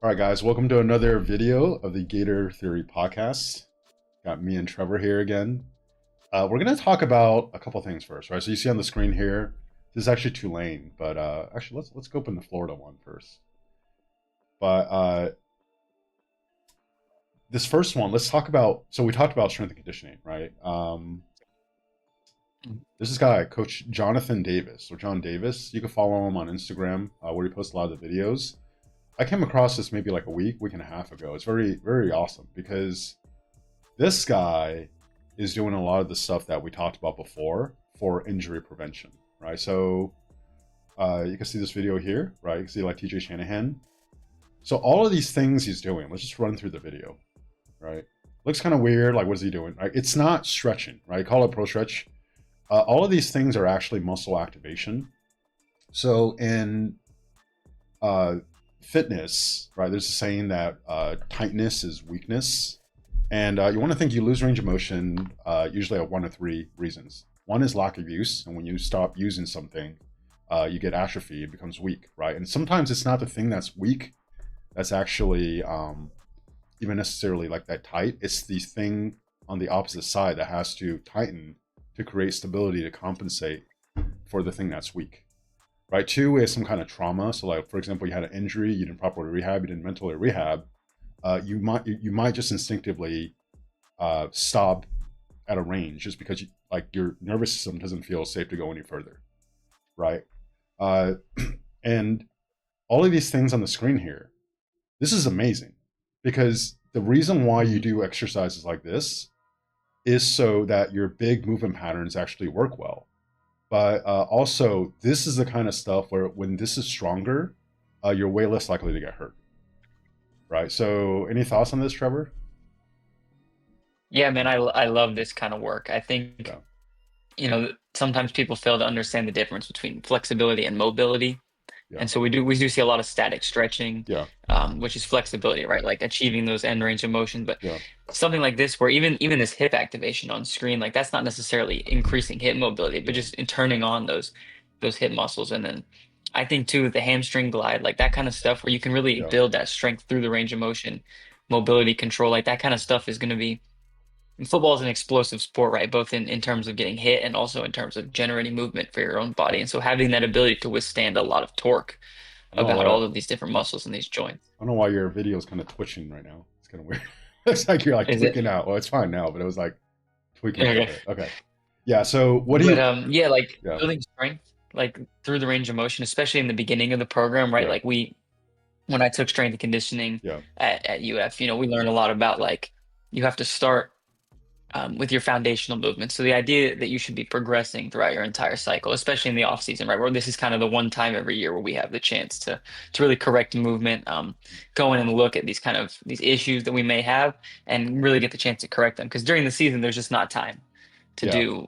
All right, guys, welcome to another video of the Gator Theory podcast. Got me and Trevor here again. We're going to talk about a couple things first, right? So you see on the screen here, this is actually Tulane, but actually let's go open the Florida one first. But this first one, let's talk about. So we talked about strength and conditioning, right? This is guy, Coach Jonathan Davis or John Davis. You can follow him on Instagram, where he posts a lot of the videos. I came across this maybe like a week and a half ago. It's very, very awesome because this guy is doing a lot of the stuff that we talked about before for injury prevention, right? So you can see this video here, right? You can see like TJ Shanahan. So all of these things he's doing, let's just run through the video, right? Looks kind of weird. Like, what is he doing? Right? It's not stretching, right? Call it pro stretch. All of these things are actually muscle activation. So in fitness, right, there's a saying that tightness is weakness. And you want to think you lose range of motion usually at one of three reasons. One is lack of use. And when you stop using something, you get atrophy, it becomes weak, right? And sometimes it's not the thing that's weak that's actually even necessarily like that tight. It's the thing on the opposite side that has to tighten to create stability to compensate for the thing that's weak, right? Two is some kind of trauma. So, like for example, you had an injury, you didn't properly rehab, you didn't mentally rehab. You might just instinctively stop at a range just because like your nervous system doesn't feel safe to go any further, right? Uh, and all of these things on the screen here, this is amazing because the reason why you do exercises like this is so that your big movement patterns actually work well. But also, this is the kind of stuff where when this is stronger, you're way less likely to get hurt, right? So, any thoughts on this, Trevor? Yeah, man, I love this kind of work. I think, Yeah, sometimes people fail to understand the difference between flexibility and mobility. yeah, And so we do see a lot of static stretching, yeah, which is flexibility, right? Like achieving those end range of motion. But yeah, something like this, where even this hip activation on screen, like that's not necessarily increasing hip mobility, but yeah, just in turning on those hip muscles. And then I think too, the hamstring glide, like that kind of stuff, where you can really yeah. build that strength through the range of motion, mobility control, like that kind of stuff is going to be. And football is an explosive sport, right? Both in terms of getting hit and also in terms of generating movement for your own body. And so having that ability to withstand a lot of torque I don't know about why. all of these different muscles in these joints. I don't know why your video is kind of twitching right now. It's kind of weird. It's like you're like Is it? tweaking out. Well, it's fine now, but it was like tweaking for a Okay. bit. Okay. Yeah. So, what do But you? yeah, like Yeah. building strength, like through the range of motion, especially in the beginning of the program, right? Yeah. Like when I took strength and conditioning Yeah. at UF, we learned a lot about like you have to start with your foundational movements. So the idea that you should be progressing throughout your entire cycle, especially in the off season, right? Where this is kind of the one time every year where we have the chance to really correct movement, go in and look at these issues that we may have, and really get the chance to correct them. Because during the season, there's just not time to Yeah. do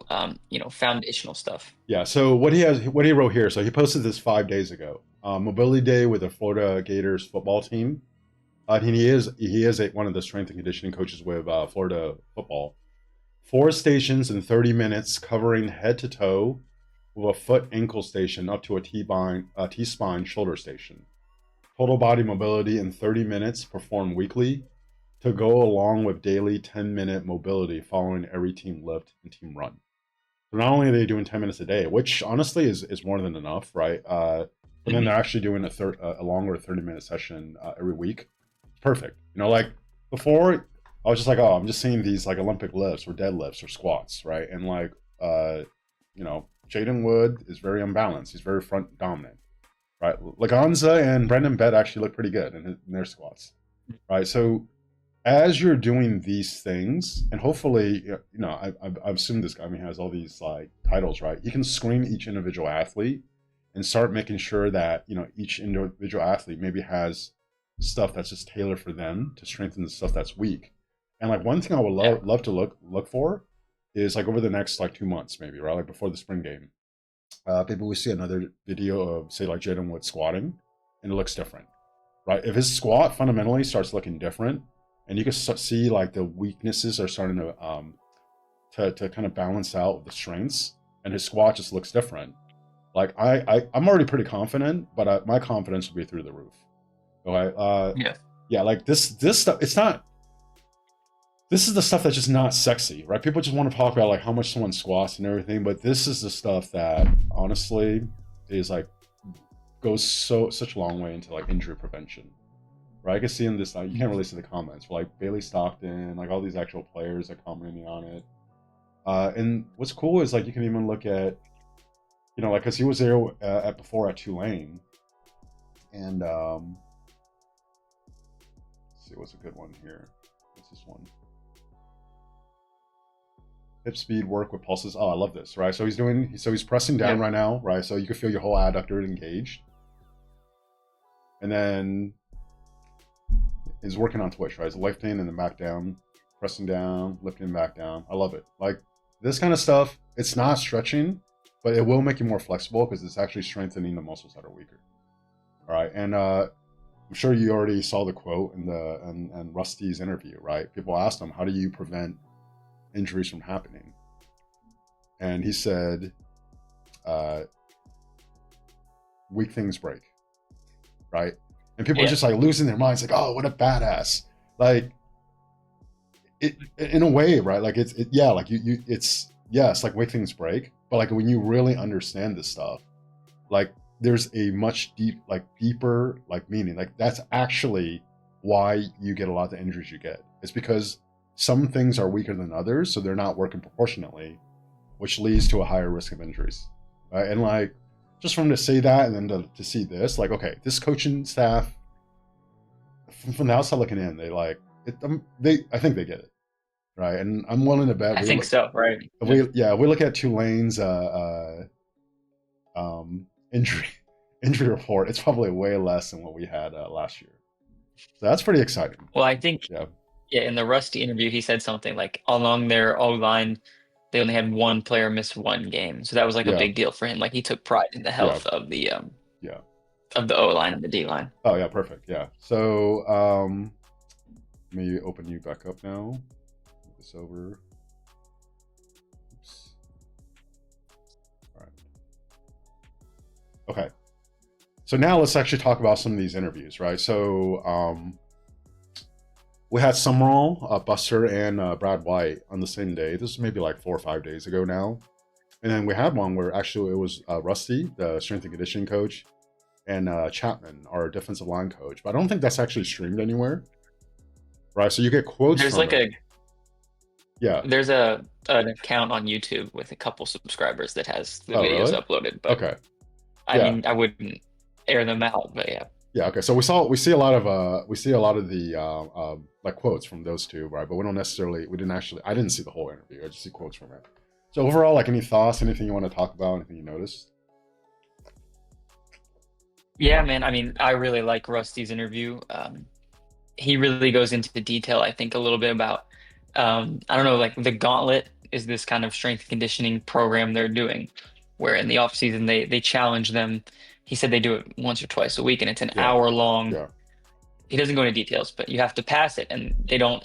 foundational stuff. Yeah. So what he wrote here. So he posted this 5 days ago. Mobility Day with the Florida Gators football team. And he is one of the strength and conditioning coaches with Florida football. 4 stations in 30 minutes, covering head to toe, with a foot ankle station up to a T spine shoulder station. Total body mobility in 30 minutes, performed weekly, to go along with daily 10-minute mobility following every team lift and team run. So not only are they doing 10 minutes a day, which honestly is more than enough, right? But then they're Mhm. actually doing a longer 30-minute session every week. It's perfect. Like before, I was just like, oh, I'm just seeing these like Olympic lifts or deadlifts or squats, right? And like, Jaden Wood is very unbalanced. He's very front dominant, right? Laganza and Brendan Bett actually look pretty good in their squats, right? So as you're doing these things, and hopefully, I've assumed this guy, I mean, has all these like titles, right? He can screen each individual athlete and start making sure that each individual athlete maybe has stuff that's just tailored for them to strengthen the stuff that's weak. And like one thing I would Yeah. love to look for is like over the next like 2 months, maybe, right? Like before the spring game, maybe we see another video of say like Jaden Wood squatting, and it looks different, right? If his squat fundamentally starts looking different, and you can see like the weaknesses are starting to kind of balance out the strengths, and his squat just looks different. Like I'm already pretty confident, but my confidence will be through the roof. Okay. Yeah. Yeah, like this stuff. It's not. This is the stuff that's just not sexy, right? People just want to talk about like how much someone squats and everything, but this is the stuff that honestly is like goes such a long way into like injury prevention, right? I can see in this, you can't really see the comments, but like Bailey Stockton, like all these actual players are commenting on it. And what's cool is like you can even look at, like because he was there at before at Tulane, and let's see what's a good one here. What's this one? Hip speed work with pulses. Oh, I love this, right? So he's pressing down Yep. right now, right? So you can feel your whole adductor engaged. And then he's working on twitch, right? He's lifting and then back down, pressing down, lifting back down. I love it. Like this kind of stuff, it's not stretching, but it will make you more flexible because it's actually strengthening the muscles that are weaker. All right. And I'm sure you already saw the quote in and Rusty's interview, right? People asked him, how do you prevent injuries from happening? And he said, weak things break, right? And people are just like losing their minds, like, oh, what a badass. Like, it in a way, right? Like yeah, like it's yes, like weak things break, but like when you really understand this stuff, like there's a much deeper like meaning. Like that's actually why you get a lot of the injuries you get. It's because some things are weaker than others, so they're not working proportionately, which leads to a higher risk of injuries. Right? And like just from to say that and then to see this, like, okay, this coaching staff from the outside looking in, they like it, I think they get it, right? And I'm willing to bet I think so, right? if we look at Tulane's injury report, it's probably way less than what we had last year. So that's pretty exciting. Well, I think in the Rusty interview, he said something like along their O line, they only had one player miss one game, so that was like a big deal for him. Like he took pride in the health of the of the O line and the D line. Oh yeah, perfect. Yeah. So let me open you back up now. Move this over. Oops. All right. Okay. So now let's actually talk about some of these interviews, right? So we had Summerall, Buster, and Brad White on the same day. This was maybe like 4 or 5 days ago now. And then we had one where actually it was Rusty, the strength and conditioning coach, and Chapman, our defensive line coach. But I don't think that's actually streamed anywhere, right? So you get quotes. There's from it. There's an account on YouTube with a couple subscribers that has the videos uploaded. But okay. I mean, I wouldn't air them out, but yeah. Yeah. Okay. So we see a lot of the like quotes from those two, right? But we I didn't see the whole interview. I just see quotes from it. So overall, like any thoughts, anything you want to talk about, anything you noticed? Yeah, man. I mean, I really like Rusty's interview. He really goes into detail, I think, a little bit about, I don't know, like the Gauntlet is this kind of strength conditioning program they're doing, where in the off season they challenge them. He said they do it once or twice a week, and it's an hour long. Yeah. He doesn't go into details, but you have to pass it, and they don't.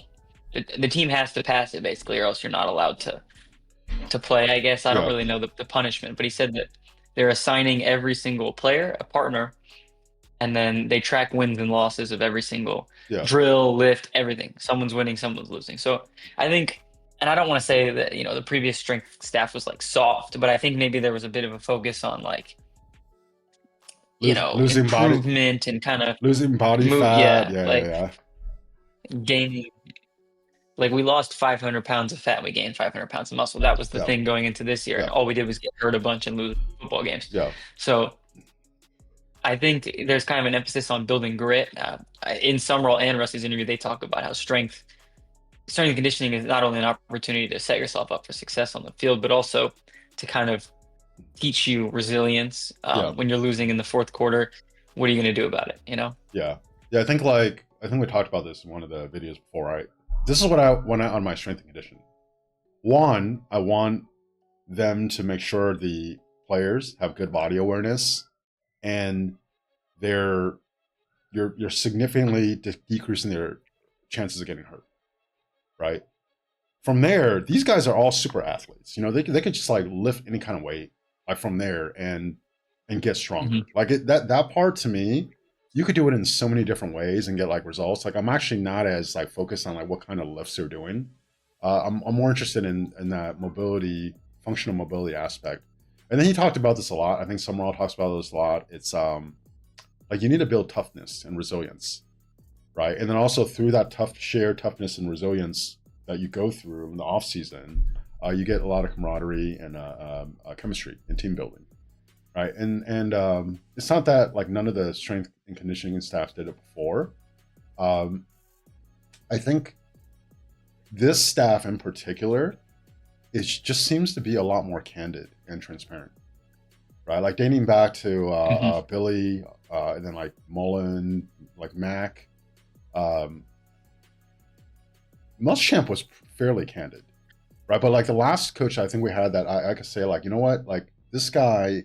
The team has to pass it basically, or else you're not allowed to play. I guess I don't really know the punishment, but he said that they're assigning every single player a partner, and then they track wins and losses of every single drill, lift, everything. Someone's winning, someone's losing. So I think, and I don't want to say that the previous strength staff was like soft, but I think maybe there was a bit of a focus on like losing improvement and kind of losing body fat. Gaining. Like we lost 500 pounds of fat, and we gained 500 pounds of muscle. That was the thing going into this year, and all we did was get hurt a bunch and lose football games. Yeah. So I think there's kind of an emphasis on building grit. In Summerall and Rusty's interview, they talk about how strength and conditioning is not only an opportunity to set yourself up for success on the field, but also to kind of teach you resilience when you're losing in the fourth quarter. What are you going to do about it? Yeah. I think we talked about this in one of the videos before, right? This is what I want on my strength and conditioning. One, I want them to make sure the players have good body awareness, and you're significantly decreasing their chances of getting hurt, right? From there, these guys are all super athletes. They could just like lift any kind of weight, like from there and get stronger. Mm-hmm. Like that part to me you could do it in so many different ways and get like results. Like I'm actually not as like focused on like what kind of lifts they're doing. I'm more interested in that mobility, functional mobility aspect. And then he talked about this a lot. I think Summerall talks about this a lot. It's like you need to build toughness and resilience, right? And then also through that shared toughness and resilience that you go through in the off season, you get a lot of camaraderie and chemistry and team building, right? And it's not that like none of the strength and conditioning staff did it before. Um, I think this staff in particular, it just seems to be a lot more candid and transparent, right? Like dating back to Hmm. Billy, and then like Mullen, like Mac. Um, Muschamp was fairly candid, right? But like the last coach I think we had that I could say like, you know what, like this guy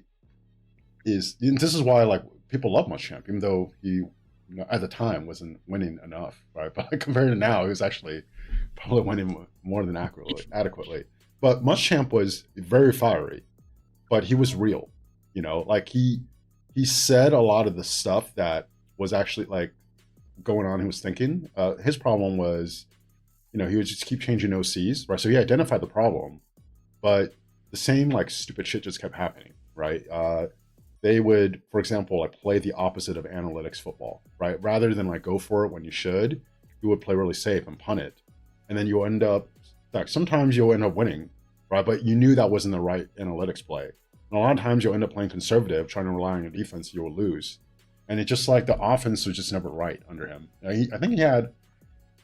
is. And this is why like people love Muschamp, even though he, at the time wasn't winning enough, right? But like, compared to now, he was actually probably winning more than adequately. But Muschamp was very fiery, but he was real. Like he said a lot of the stuff that was actually like going on. He was thinking. His problem was, he would just keep changing OCs, right? So he identified the problem, but the same like stupid shit just kept happening, right? They would, for example, like play the opposite of analytics football, right? Rather than like go for it when you should, you would play really safe and punt it, and then you end up like sometimes you'll end up winning, right? But you knew that wasn't the right analytics play. And a lot of times you'll end up playing conservative, trying to rely on your defense, you will lose. And it just like the offense was just never right under him. I think he had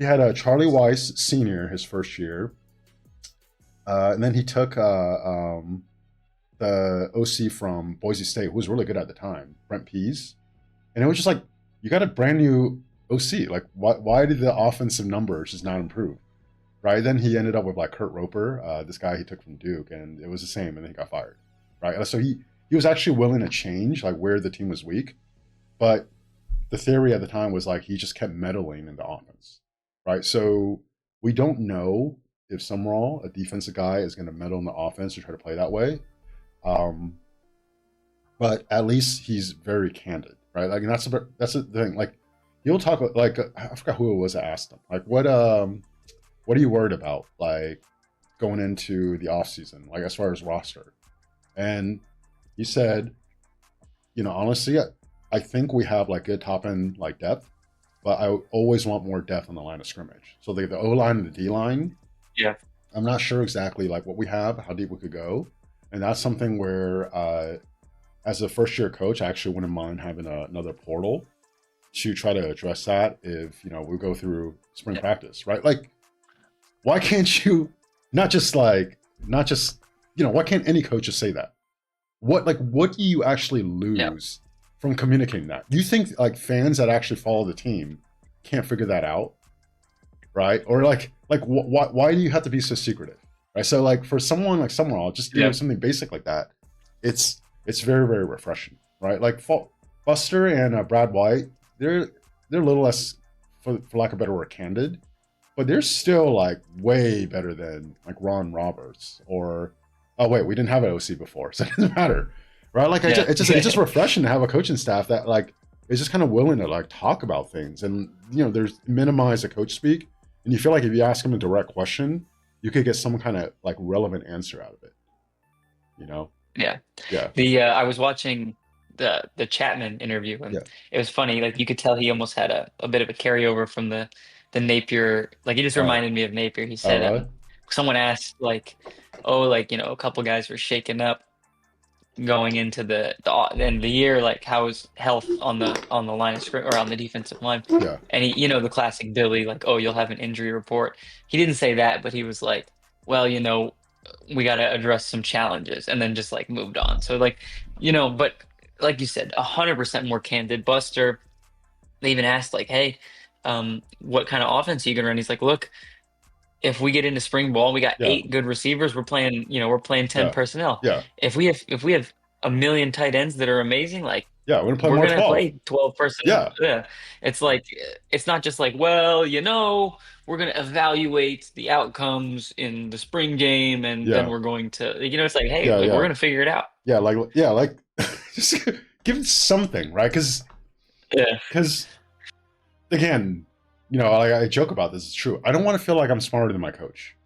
a Charlie Weiss senior his first year, and then he took the OC from Boise State, who was really good at the time, Brent Pease, and it was just like you got a brand new OC. Like why did the offensive numbers just not improve? Right. Then he ended up with like Kurt Roper, this guy he took from Duke, and it was the same, and then he got fired. Right. So he was actually willing to change like where the team was weak, but the theory at the time was like he just kept meddling in the offense. Right. So we don't know if Summerall, a defensive guy, is going to meddle in the offense or try to play that way. Um, but at least he's very candid, right? Like, and that's the thing. Like, he'll talk like I forgot who it was that asked him, like, what are you worried about, like going into the off season, like as far as roster? And he said, honestly, I think we have like good top end like depth, but I always want more depth on the line of scrimmage. So the O line and the D line, Yeah. I'm not sure exactly like what we have, how deep we could go, and that's something where, as a first year coach, I actually wouldn't mind having another portal to try to address that if we go through spring Yeah. practice, right? Like, why can't you not just why can't any coach just say that? What do you actually Yeah. lose from communicating that? Do you think like fans that actually follow the team can't figure that out, right? Or why do you have to be so secretive, right? So like for someone like Summerall, just do Yeah. something basic like that. It's very very refreshing, right? Like Buster and Brad White, they're a little less, for lack of a better word, candid, but they're still like way better than like Ron Roberts or, oh wait, we didn't have an OC before, so it doesn't matter, right? Like Yeah. it's just refreshing to have a coaching staff that like is just kind of willing to like talk about things, and there's minimize the coach speak, and you feel like if you ask them a direct question, you could get some kind of like relevant answer out of it, you know? Yeah. Yeah, The I was watching the Chapman interview, and yeah. it was funny. Like you could tell he almost had a bit of a carryover from the Napier. Like he just Oh, reminded me of Napier. He oh, said, really? someone asked like, oh, like a couple guys were shaken up going into the end of the year. Like how is health on the line of script or on the defensive line? Yeah, And he, the classic Billy, like, oh, you'll have an injury report. He didn't say that, but he was like, well, we got to address some challenges, and then just like moved on. So like, but like you said, 100% more candid. Buster, they even asked like, hey, what kind of offense are you gonna run? He's like, look, if we get into spring ball, we got yeah, 8 good receivers. We're playing 10 yeah, personnel. yeah, If we have a million tight ends that are amazing, like yeah. We're gonna play we're more gonna 12. play 12 personnel. Yeah, Yeah. It's like it's not just like, well, we're gonna evaluate the outcomes in the spring game, and then yeah, we're going to, it's like, hey, yeah, we're yeah, gonna figure it out. yeah. Like just give it something, right? Because Yeah. because again, I joke about this. It's true. I don't want to feel like I'm smarter than my coach.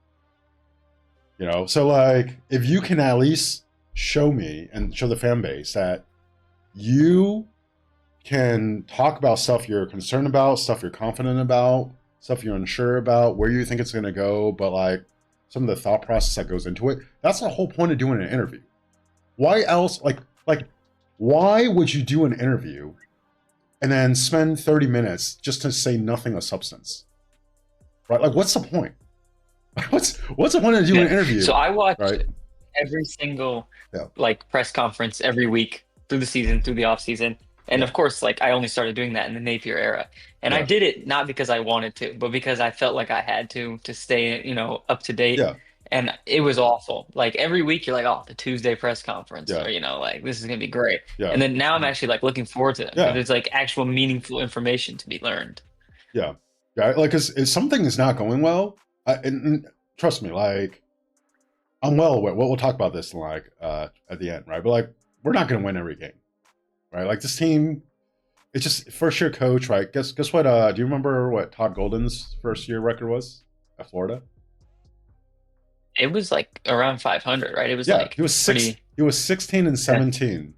So like if you can at least show me and show the fan base that you can talk about stuff you're concerned about, stuff you're confident about, stuff you're unsure about, where you think it's going to go, but like some of the thought process that goes into it. That's the whole point of doing an interview. Why else? Like, why would you do an interview and then spend 30 minutes just to say nothing of substance? Right? Like, what's the point? What's the point of doing an interview? So I watch right? every single Yeah. like press conference every week through the season, through the off season. And Yeah. of course, like I only started doing that in the Napier era. And I Yeah. did it not because I wanted to, but because I felt like I had to stay, up to date. Yeah. And it was awful. Like every week you're like, oh, the Tuesday press conference, Yeah. or like this is gonna be great. Yeah. And then now I'm actually like looking forward to them because Yeah. it's like actual meaningful information to be learned. Yeah. Yeah. Like, because if something is not going well, and trust me, like, I'm well aware. We'll talk about this like at the end, right? But like, we're not going to win every game, right? Like this team, it's just first year coach, right? Guess what? Do you remember what Todd Golden's first year record was at Florida? It was like around 500, right? It was Yeah, like he was pretty. He was 16-17,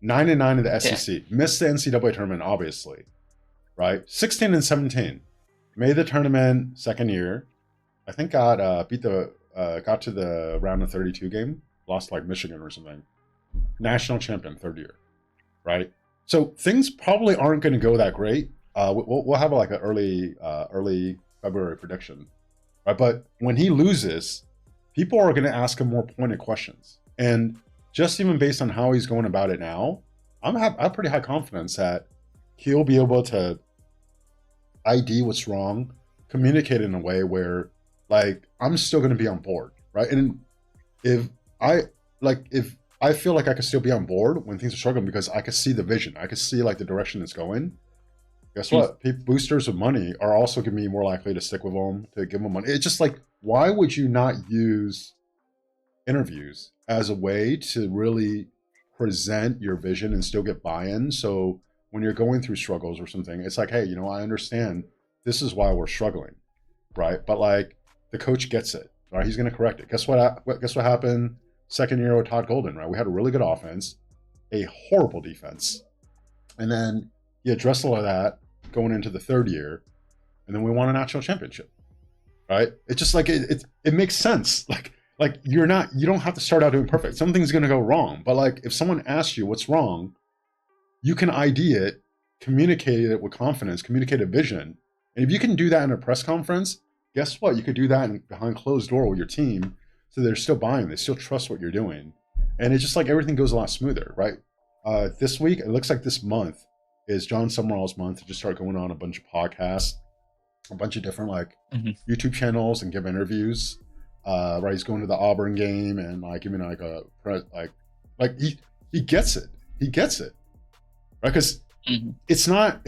9-9 in the Yeah. SEC. Missed the NCAA tournament, obviously, right? 16-17, made the tournament second year. I think got got to the round of 32 game, lost like Michigan or something. National champion third year, right? So things probably aren't going to go that great. We'll have like an early February prediction, right? But when he loses, people are going to ask him more pointed questions, and just even based on how he's going about it now, I have pretty high confidence that he'll be able to ID what's wrong, communicate in a way where like I'm still going to be on board, right? And if I feel like I could still be on board when things are struggling because I could see the vision, I could see like the direction it's going. Guess what? Boosters with money are also going to be more likely to stick with them, to give them money. It's just like, why would you not use interviews as a way to really present your vision and still get buy-in? So when you're going through struggles or something, it's like, hey, I understand this is why we're struggling, right? But like the coach gets it, right? He's going to correct it. Guess what happened second year with Todd Golden, right? We had a really good offense, a horrible defense, and then he addressed a lot of that going into the third year, and then we won a national championship, right? It's just like it makes sense. Like you don't have to start out doing perfect. Something's going to go wrong, but like if someone asks you what's wrong, you can ID it, communicate it with confidence, communicate a vision, and if you can do that in a press conference, guess what? You could do that behind closed door with your team, so they're still buying, they still trust what you're doing, and it's just like everything goes a lot smoother, right? This week, it looks like this month is John Summerall's month to just start going on a bunch of podcasts, a bunch of different like YouTube channels and give interviews. Right, he's going to the Auburn game and like giving like a like he gets it, right? Because it's not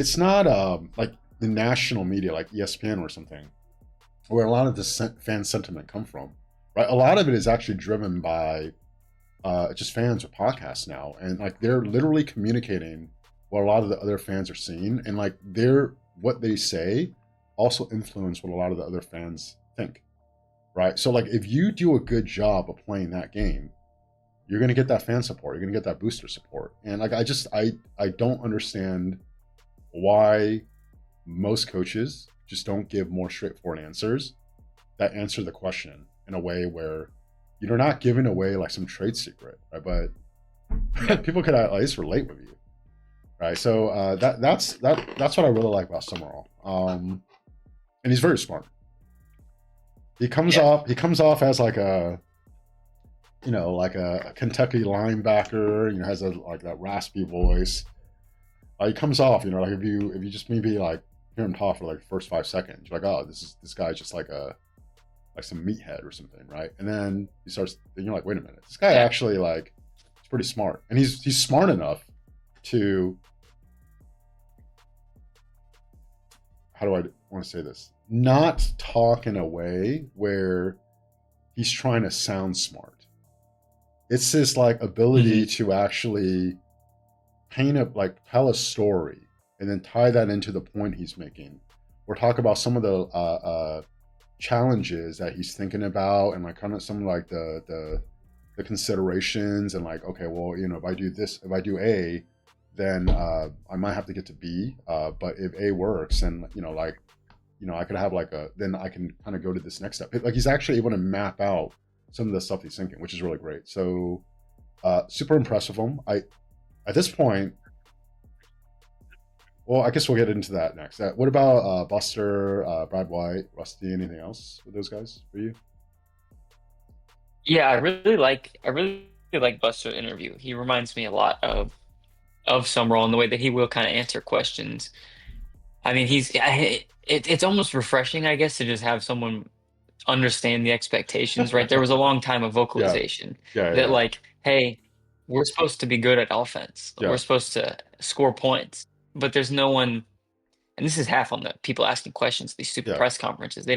like the national media like ESPN or something where a lot of this fan sentiment come from, right? A lot of it is actually driven by just fans with podcasts now, and like they're literally communicating what a lot of the other fans are seeing, and like what they say also influence what a lot of the other fans think, right? So like if you do a good job of playing that game, you're going to get that fan support, you're going to get that booster support. And like I don't understand why most coaches just don't give more straightforward answers that answer the question in a way where you're not giving away like some trade secret, right? But people could at least relate with you, right? So that's what I really like about Summerall, and he's very smart. He comes off as like a like a Kentucky linebacker, has like that raspy voice. He comes off, like if you just maybe like hear him talk for like the first 5 seconds, you're like, oh, this guy's just like some meathead or something, right? And then he starts, and you're like, wait a minute, this guy actually like is pretty smart, and he's smart enough to, how do I want to say this? Not talk in a way where he's trying to sound smart. It's this like ability to actually tell a story and then tie that into the point he's making, or talk about some of the challenges that he's thinking about, and like kind of some like the considerations, and like, okay, well, if I do this, if I do A, then I might have to get to B, but if A works, and like, I could have like then I can kind of go to this next step. Like he's actually able to map out some of the stuff he's thinking, which is really great. So super impressed with him. At this point, well, I guess we'll get into that next. What about Buster, Brad White, Rusty? Anything else with those guys for you? Yeah, I really like Buster interview. He reminds me a lot of Summerall in the way that he will kind of answer questions. I mean, it's almost refreshing, I guess, to just have someone understand the expectations, right? There was a long time of Yeah, vocalization yeah, that yeah, like, hey, we're supposed to be good at offense. yeah, We're supposed to score points, but there's no one, and this is half on the people asking questions, at these stupid yeah, press conferences. yeah,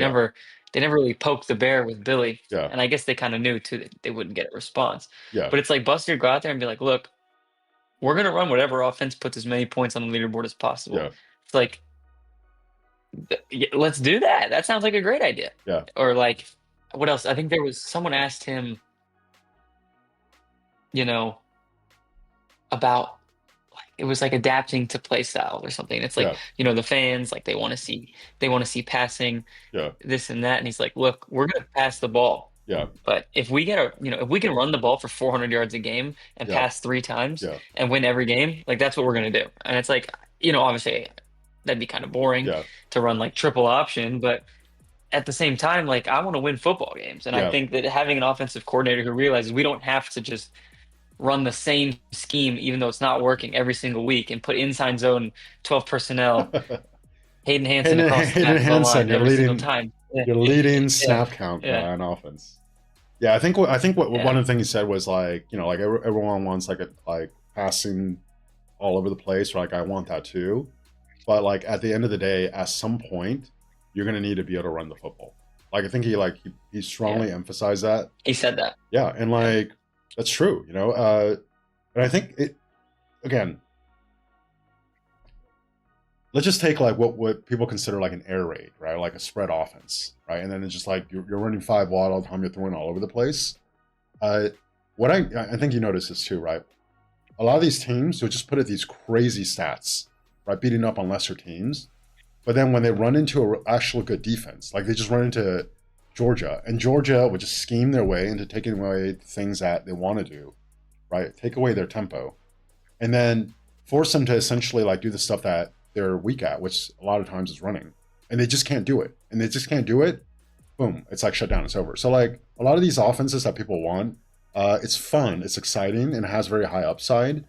They never really poked the bear with Billy. yeah, And I guess they kind of knew too that they wouldn't get a response. yeah, But it's like Buster go out there and be like, look, we're gonna run whatever offense puts as many points on the leaderboard as possible. yeah, It's like, let's do that. That sounds like a great idea. yeah, Or like, what else? I think there was someone asked him, you know, about like it was like adapting to play style or something. It's like, yeah, the fans like they want to see passing, yeah, this and that. And he's like, look, we're gonna pass the ball. yeah, But if we get if we can run the ball for 400 yards a game and yeah, pass three times yeah, and win every game, like that's what we're gonna do. And it's like, obviously that'd be kind of boring yeah, to run like triple option, but at the same time, like I want to win football games. And I yeah. think that having an offensive coordinator who realizes we don't have to just run the same scheme, even though it's not working every single week, and put inside zone 12 personnel, Hayden Hansen across the Hayden back of the Hansen, line every single time. Yeah, you're leading yeah, snap count yeah, guy on offense. Yeah, I think what one yeah, of the things he said was like, like everyone wants like a like passing all over the place, or like I want that too. But like at the end of the day, at some point, you're gonna need to be able to run the football. Like I think he yeah. strongly emphasized that. He said that. Yeah, and Yeah, like that's true, and I think it again. Let's just take like what people consider like an air raid, right? Like a spread offense, right? And then it's just like you're running five wide all the time, you're throwing all over the place. Uh, what I think you notice this too, right? A lot of these teams will just put at these crazy stats, right? Beating up on lesser teams, but then when they run into a actual good defense, like they just run into Georgia, and Georgia would just scheme their way into taking away things that they want to do, right? Take away their tempo, and then force them to essentially like do the stuff that they're weak at, which a lot of times is running, and they just can't do it. And they just can't do it. Boom, it's like shut down. It's over. So like a lot of these offenses that people want, it's fun, it's exciting, and it has very high upside,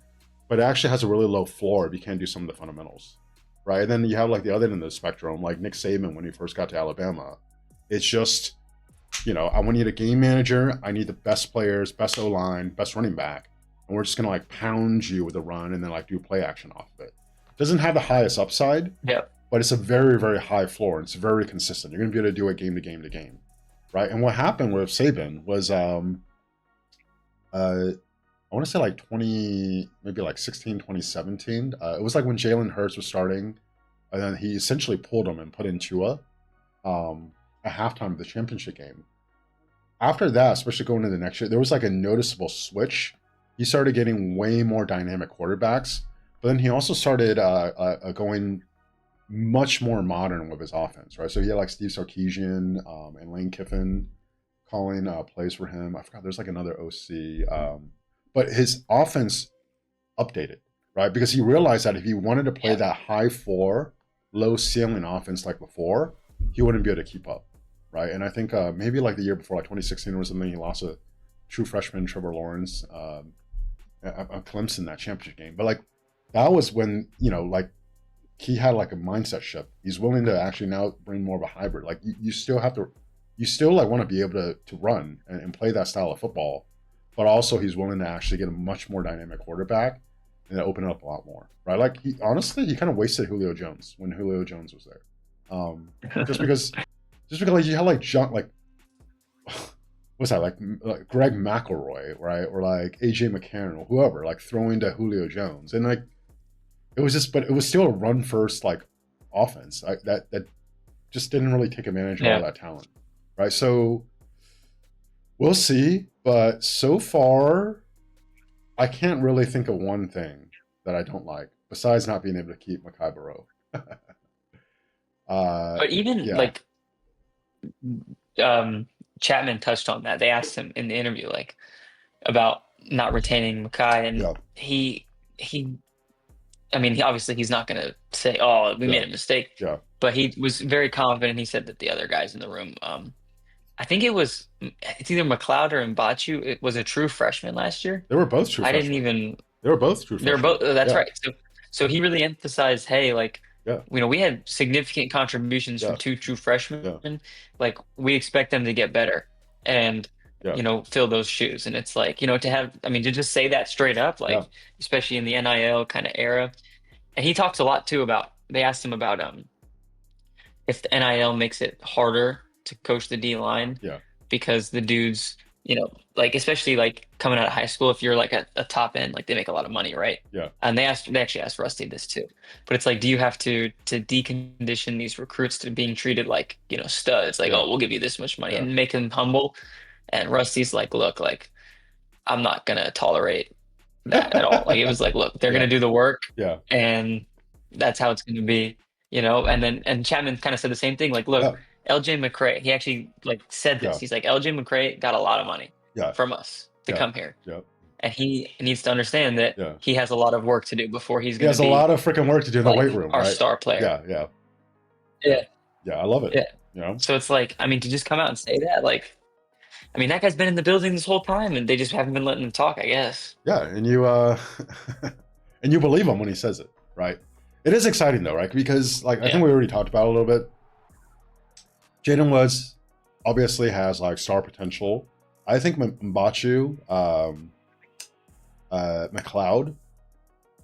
but it actually has a really low floor if you can't do some of the fundamentals, right? And then you have like the other end of the spectrum, like Nick Saban when he first got to Alabama. It's just, I want to need a game manager. I need the best players, best O line, best running back, and we're just gonna like pound you with a run and then like do play action off of it. Doesn't have the highest upside, yeah, but it's a very, very high floor. And it's very consistent. You're gonna be able to do it game to game to game, right? And what happened with Saban was, I want to say like 20, maybe like 16, 2017. It was like when Jalen Hurts was starting, and then he essentially pulled him and put in Tua at halftime of the championship game. After that, especially going into the next year, there was like a noticeable switch. He started getting way more dynamic quarterbacks, but then he also started going much more modern with his offense, right? So he had like Steve Sarkisian and Lane Kiffin calling plays for him. I forgot there's like another OC, but his offense updated, right? Because he realized that if he wanted to play yeah, that high floor, low ceiling offense like before, he wouldn't be able to keep up, right? And I think maybe like the year before, like 2016 or something, he lost a true freshman, Trevor Lawrence, at Clemson that championship game. But like that was when like he had like a mindset shift. He's willing to actually now bring more of a hybrid. Like you still have to, you still like want to be able to run and play that style of football, but also he's willing to actually get a much more dynamic quarterback and open it up a lot more, right? Like he honestly, he kind of wasted Julio Jones when Julio Jones was there, just because, like you had like John, like what's that, like Greg McElroy, right, or like AJ McCarron or whoever, like throwing to Julio Jones, and like It was just, but it was still a run first like offense that just didn't really take advantage of all Yeah. that talent, right? So we'll see, but so far, I can't really think of one thing that I don't like besides not being able to keep Makai Barrow. uh, But even yeah, like um, Chapman touched on that. They asked him in the interview like about not retaining Makai, and yeah, he I mean, obviously he's not going to say, "Oh, we yeah, made a mistake," yeah. but he was very confident. He said that the other guys in the room, I think it's either McLeod or Mbachu. It was a true freshman last year. They were both true I didn't freshmen. even. They were both true They're freshmen. both. That's Yeah, right. So he really emphasized, hey, like, yeah, we had significant contributions from yeah, two true freshmen. yeah, Like, we expect them to get better and, yeah, fill those shoes. And it's like, to have, I mean, to just say that straight up, yeah, like, especially in the NIL kind of era. And he talks a lot too about, they asked him about if the NIL makes it harder to coach the D line yeah, because the dudes, like especially like coming out of high school, if you're like a top end, like they make a lot of money, right? yeah, And they actually asked Rusty this too. But it's like, do you have to decondition these recruits to being treated like, studs, like, yeah, oh, we'll give you this much money yeah, and make them humble. And Rusty's like, look, like I'm not gonna tolerate that at all. Like it was like, look, they're yeah, gonna do the work yeah, and that's how it's gonna be, and Chapman kind of said the same thing. Like, look, yeah, LJ McCray, he actually like said this. yeah, He's like, LJ McCray got a lot of money yeah, from us to yeah, come here. yeah, And he needs to understand that yeah. he has a lot of work to do before he's He gonna has a be lot of freaking work to do in the weight like room, our right? star player. Yeah, yeah, yeah, Yeah. yeah. I love it. Yeah. You know, So it's like, I mean, to just come out and say that, like, I mean, that guy's been in the building this whole time and they just haven't been letting him talk, I guess. yeah, and you and you believe him when he says it, right? It is exciting though, right? Because like I think Yeah. we already talked about it a little bit. Jaden Woods obviously has like star potential. I think Mbachu, McLeod,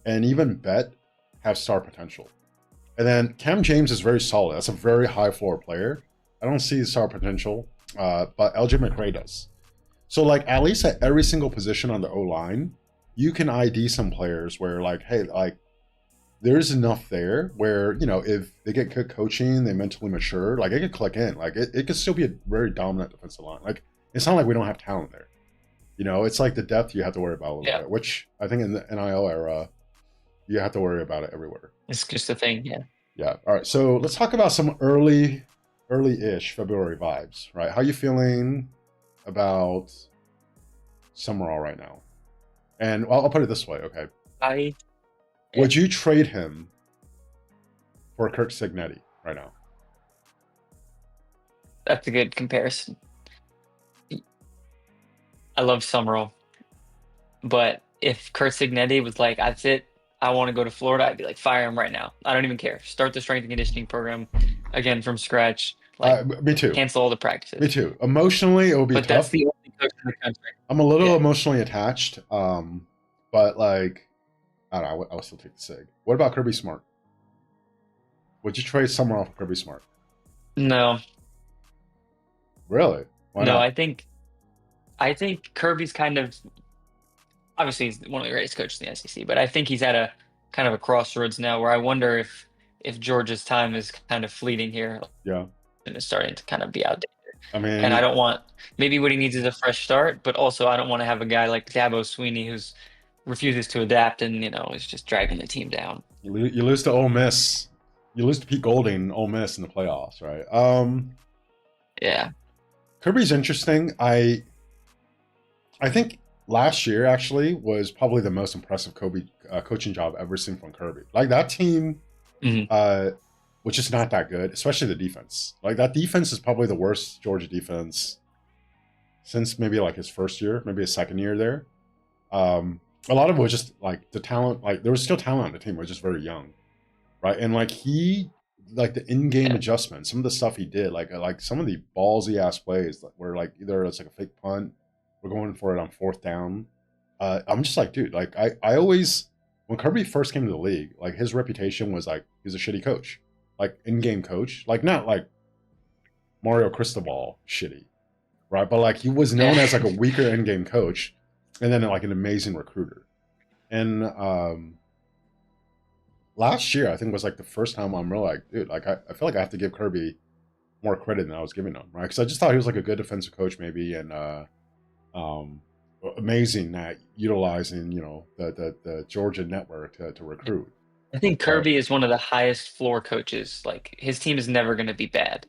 and even Bet have star potential. And then Cam James is very solid. That's a very high floor player. I don't see star potential, but LJ McRae does. So like at least at every single position on the O line, you can ID some players where like, hey, like there's enough there where if they get good coaching, they mentally mature, like it could click in, like it could still be a very dominant defensive line. Like it's not like we don't have talent there. It's like the depth you have to worry about a little Yeah. bit, which I think in the NIL era, you have to worry about it everywhere. It's just a thing. Yeah. Yeah. All right. So let's talk about some early-ish February vibes, right? How you feeling about Summerall right now? And I'll put it this way, okay? I Would you trade him for Kirk Signetti right now? That's a good comparison. I love Summerall, but if Kurt Signetti was like, "That's it, I want to go to Florida," I'd be like, "Fire him right now. I don't even care. Start the strength and conditioning program again from scratch. Like, Me too. cancel all the Me practices." too. Emotionally, it would be But that's tough. the only coach in the country. I'm a little Yeah. emotionally attached, but like, I don't know. I would still take the Sig. What about Kirby Smart? Would you trade Summerall for Kirby Smart? No, Really? Why no. not? I think Kirby's kind of obviously he's one of the greatest coaches in the SEC, but I think he's at a kind of a crossroads now where I wonder if Georgia's time is kind of fleeting here Yeah. and it's starting to kind of be outdated. I And I mean, don't want maybe what he needs is a fresh start, but also I don't want to have a guy like Dabo Sweeney who's refuses to adapt and is just dragging the team down. you lose to Ole Miss. You lose to Pete Golding, Ole Miss in the playoffs, right? Yeah. Kirby's interesting. I think last year actually was probably the most impressive coaching job I've ever seen from Kirby. Like that team, Mhm. which is not that good, especially the defense. Like that defense is probably the worst Georgia defense since maybe like his first year, maybe his second year there. A lot of it was just like the talent. Like there was still talent on the team, it was just very young, right? And like the in-game Yeah. adjustments, some of the stuff he did, like some of the ballsy ass plays, where like either it's like a fake punt, we're going for it on fourth down. I'm just like, dude, like I always when Kirby first came to the league, like his reputation was like he's a shitty coach, like in-game coach, like not like Mario Cristobal shitty, right? But like he was known as like a weaker in-game coach, and then like an amazing recruiter. And last year I think was like the first time I'm really like, dude, like I feel like I have to give Kirby more credit than I was giving him, right? Because I just thought he was like a good defensive coach, maybe, and um, amazing at utilizing the Georgia network to recruit. I think But Kirby is one of the highest floor coaches. Like his team is never going to be bad,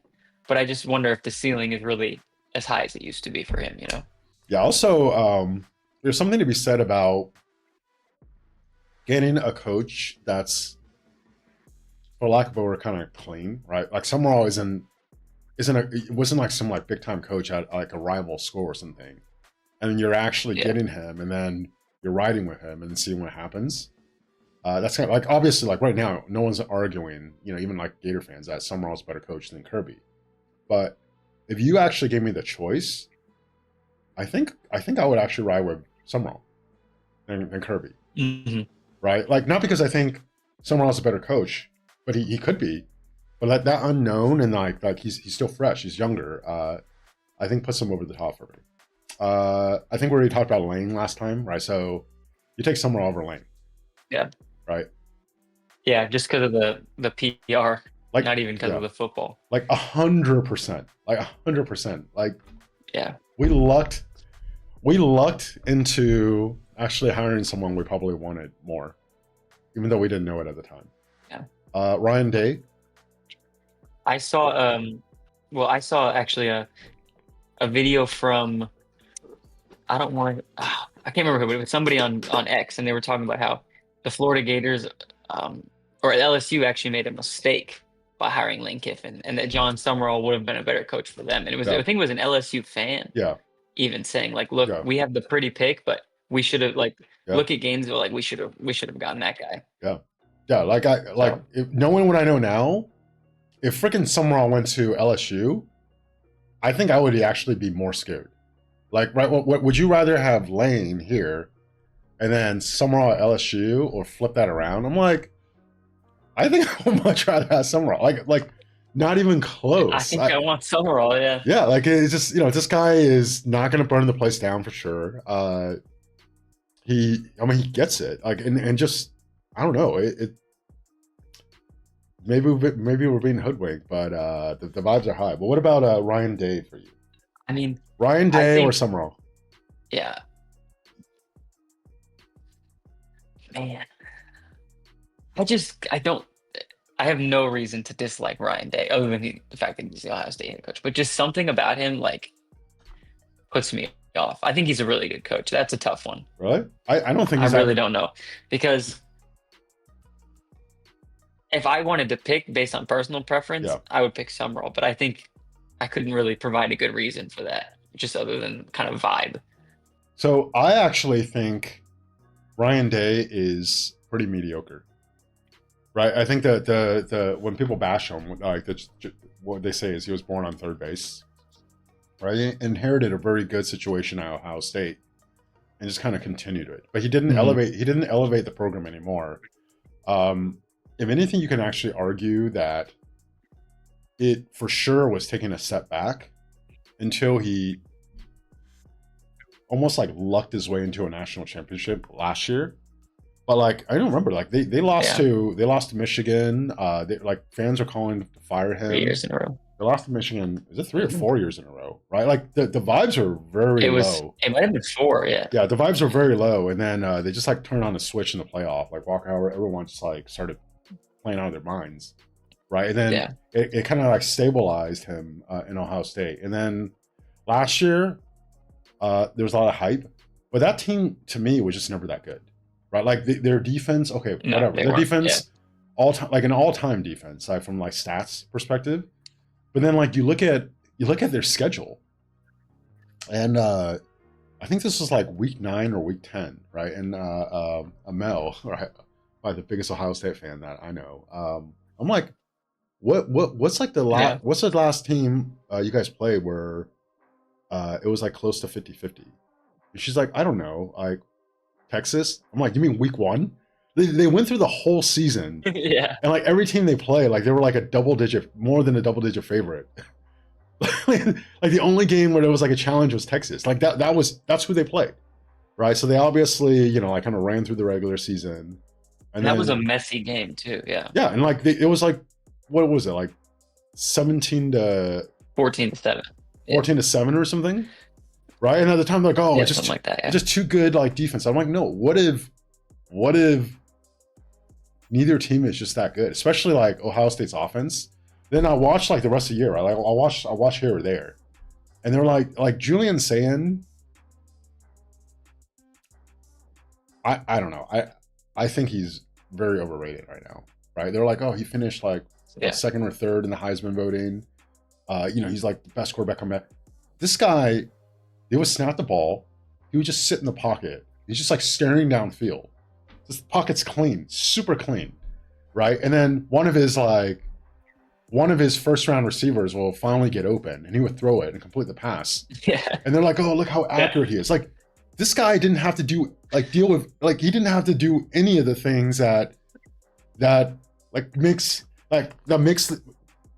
but I just wonder if the ceiling is really as high as it used to be for him. You know? yeah, also there's something to be said about getting a coach that's, for lack of a word, kind of clean, right? Like Summerall it wasn't like some like big time coach at like a rival school or something, and you're actually Yeah. getting him, and then you're riding with him and seeing what happens. That's kind of like, obviously, like right now, no one's arguing, even like Gator fans, that Summerall's a better coach than Kirby. But if you actually gave me the choice, I think I would actually ride with Summerall than Kirby, Hmm. right? Like not because I think Summerall's a better coach, but he could be. But that unknown, and like he's still fresh, he's younger. I think puts him over the top for me. I think we already talked about Lane last time, right? So you take Summerall over Lane, Yeah. right? Yeah. Just because of the PR, Like, not even because yeah, of the football. like 100%, like 100%. Like Yeah. we lucked into actually hiring someone we probably wanted more, even though we didn't know it at the time. Yeah. Ryan Day. I saw I saw actually a video from, I don't want to, I can't remember who, but it was somebody on X, and they were talking about how the Florida Gators, or LSU actually made a mistake by hiring Lane Kiffin, and that John Summerall would have been a better coach for them. And it was, Yeah, I think it was an LSU fan yeah, even saying like, look, yeah, we have the pretty pick, but we should have, like, yeah, look at Gainesville, like we should have gotten that guy. yeah, yeah. Like So knowing what I know now, if freaking Summerall went to LSU, I think I would actually be more scared. Like, right? What would you rather have Lane here, and then Summerall at LSU, or flip that around? I'm like, I think I would much rather have Summerall. Like not even I close. think I want Summerall. Yeah. Yeah, like it's just, this guy is not going to burn the place down for sure. I mean, he gets it. Like, and just, I don't know. Maybe we're being hoodwinked, but the vibes are high. But what about Ryan Day for you? I mean, Ryan I Day or think, Summerall? yeah, man. I don't. I have no reason to dislike Ryan Day other than the fact that he's the Ohio State head coach. But just something about him like puts me off. I think he's a really good coach. That's a tough one. Really? I don't think I he's really that. don't know, because if I wanted to pick based on personal preference, Yeah. I would pick Summerall. But I think I couldn't really provide a good reason for that, just other than kind of vibe. So I actually think Ryan Day is pretty mediocre. Right? I think that the when people bash him, like what they say is he was born on third base. Right? He inherited a very good situation at Ohio State and just kind of continued it. But he didn't Mhm. elevate. He didn't elevate the program anymore. If anything, you can actually argue that it for sure was taking a step back until he almost like lucked his way into a national championship last year. But like I don't remember, like they lost Yeah, to Michigan. Like fans are calling to fire 3 years him. in a row. They lost to Michigan. Is it 3 or 4 Mhm. years in a row? Right? Like the vibes are very It was. low. It might have been 4. Yeah. Yeah, the vibes are very low, and then they just like turned on a switch in the playoff. Like Walker Howard, everyone just like started playing out of their minds, right? And then Yeah. it kind of like stabilized him in Ohio State. And then last year, there was a lot of hype, but that team to me was just never that good, right? Like their defense, okay, No, whatever. they Their weren't. Yeah. defense, all time, like an all-time defense, like from like stats perspective. But then like you look at their schedule, and I think this was like week 9 or week 10, right? And Amel, right, probably the biggest Ohio State fan that I know. I'm like, what's like Yeah. what's the last team you guys played where it was like close to 50-50? And she's like, I don't know, like Texas. I'm like, you mean week 1? They went through the whole season, Yeah. and like every team they play, like they were like more than a double digit favorite. Like the only game where there was like a challenge was Texas. Like that's who they played, right? So they obviously like kind of ran through the regular season, And that was a then messy game too. Yeah, yeah, and like it was like what was it like 17 to 14-7. Yeah, 14-7 or something, right? And at the time, they're like, oh, yeah, it's something just like that. Yeah. just too good like defense. I'm like, no, what if neither team is just that good, especially like Ohio State's offense? Then I watch like the rest of the year, right? Like I watch here or there, and they're like Julian saying, I don't know, I think he's very overrated right now, right? They're like, oh, he finished like Yeah. second or third in the Heisman voting. He's like the best quarterback come back. This guy, they would snap the ball. He would just sit in the pocket. He's just like staring downfield. This pocket's clean, super clean, right? And then one of his first round receivers will finally get open and he would throw it and complete the pass. Yeah. And they're like, oh, look how accurate he is. Like this guy didn't have to deal with he didn't have to do any of the things that makes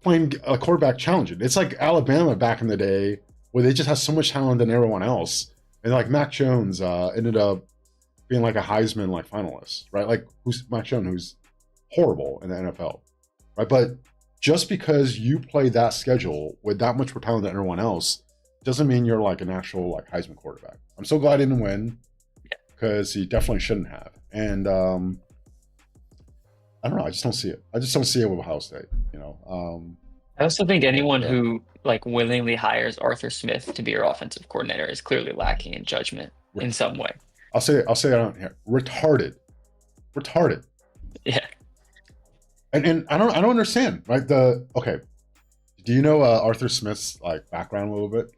playing a quarterback challenging. It's like Alabama back in the day where they just have so much talent than everyone else. And like Mac Jones ended up being like a Heisman like finalist, right? Like who's Mac Jones, who's horrible in the NFL, right? But just because you play that schedule with that much more talent than everyone else doesn't mean you're like an actual like Heisman quarterback. I'm so glad he didn't win because he definitely shouldn't have. And I don't know. I just don't see it. I just don't see it with Ohio State. I also think anyone Yeah. who like willingly hires Arthur Smith to be your offensive coordinator is clearly lacking in judgment in some way. I'll say it on here. Retarded. Yeah. And I don't understand. Right? Okay. Do you know Arthur Smith's like background a little bit?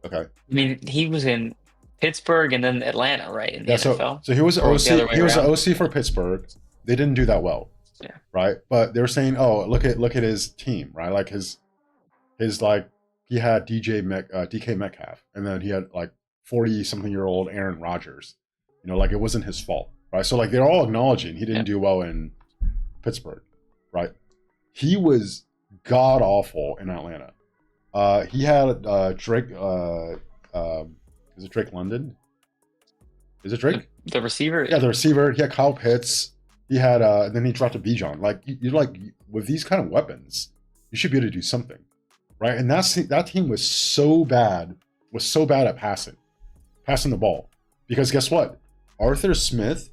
Okay. I mean, he was in Pittsburgh and then Atlanta, right? In the NFL. So he was Or the other OC. way He was an around? OC for Pittsburgh. They didn't do that well. Yeah. Right. But they were saying, oh, look at his team, right? Like his like he had DK Metcalf, and then he had like 40-something-year-old Aaron Rodgers. Like it wasn't his fault, right? So like they're all acknowledging he didn't do well in Pittsburgh, right? He was god awful in Atlanta. He had Drake. Is it Drake London? Is it Drake? The receiver? Yeah, the receiver. He had Kyle Pitts. He had, and then he dropped a Bijan. Like you're like with these kind of weapons, you should be able to do something, right? And that team was so bad at passing the ball, because guess what? Arthur Smith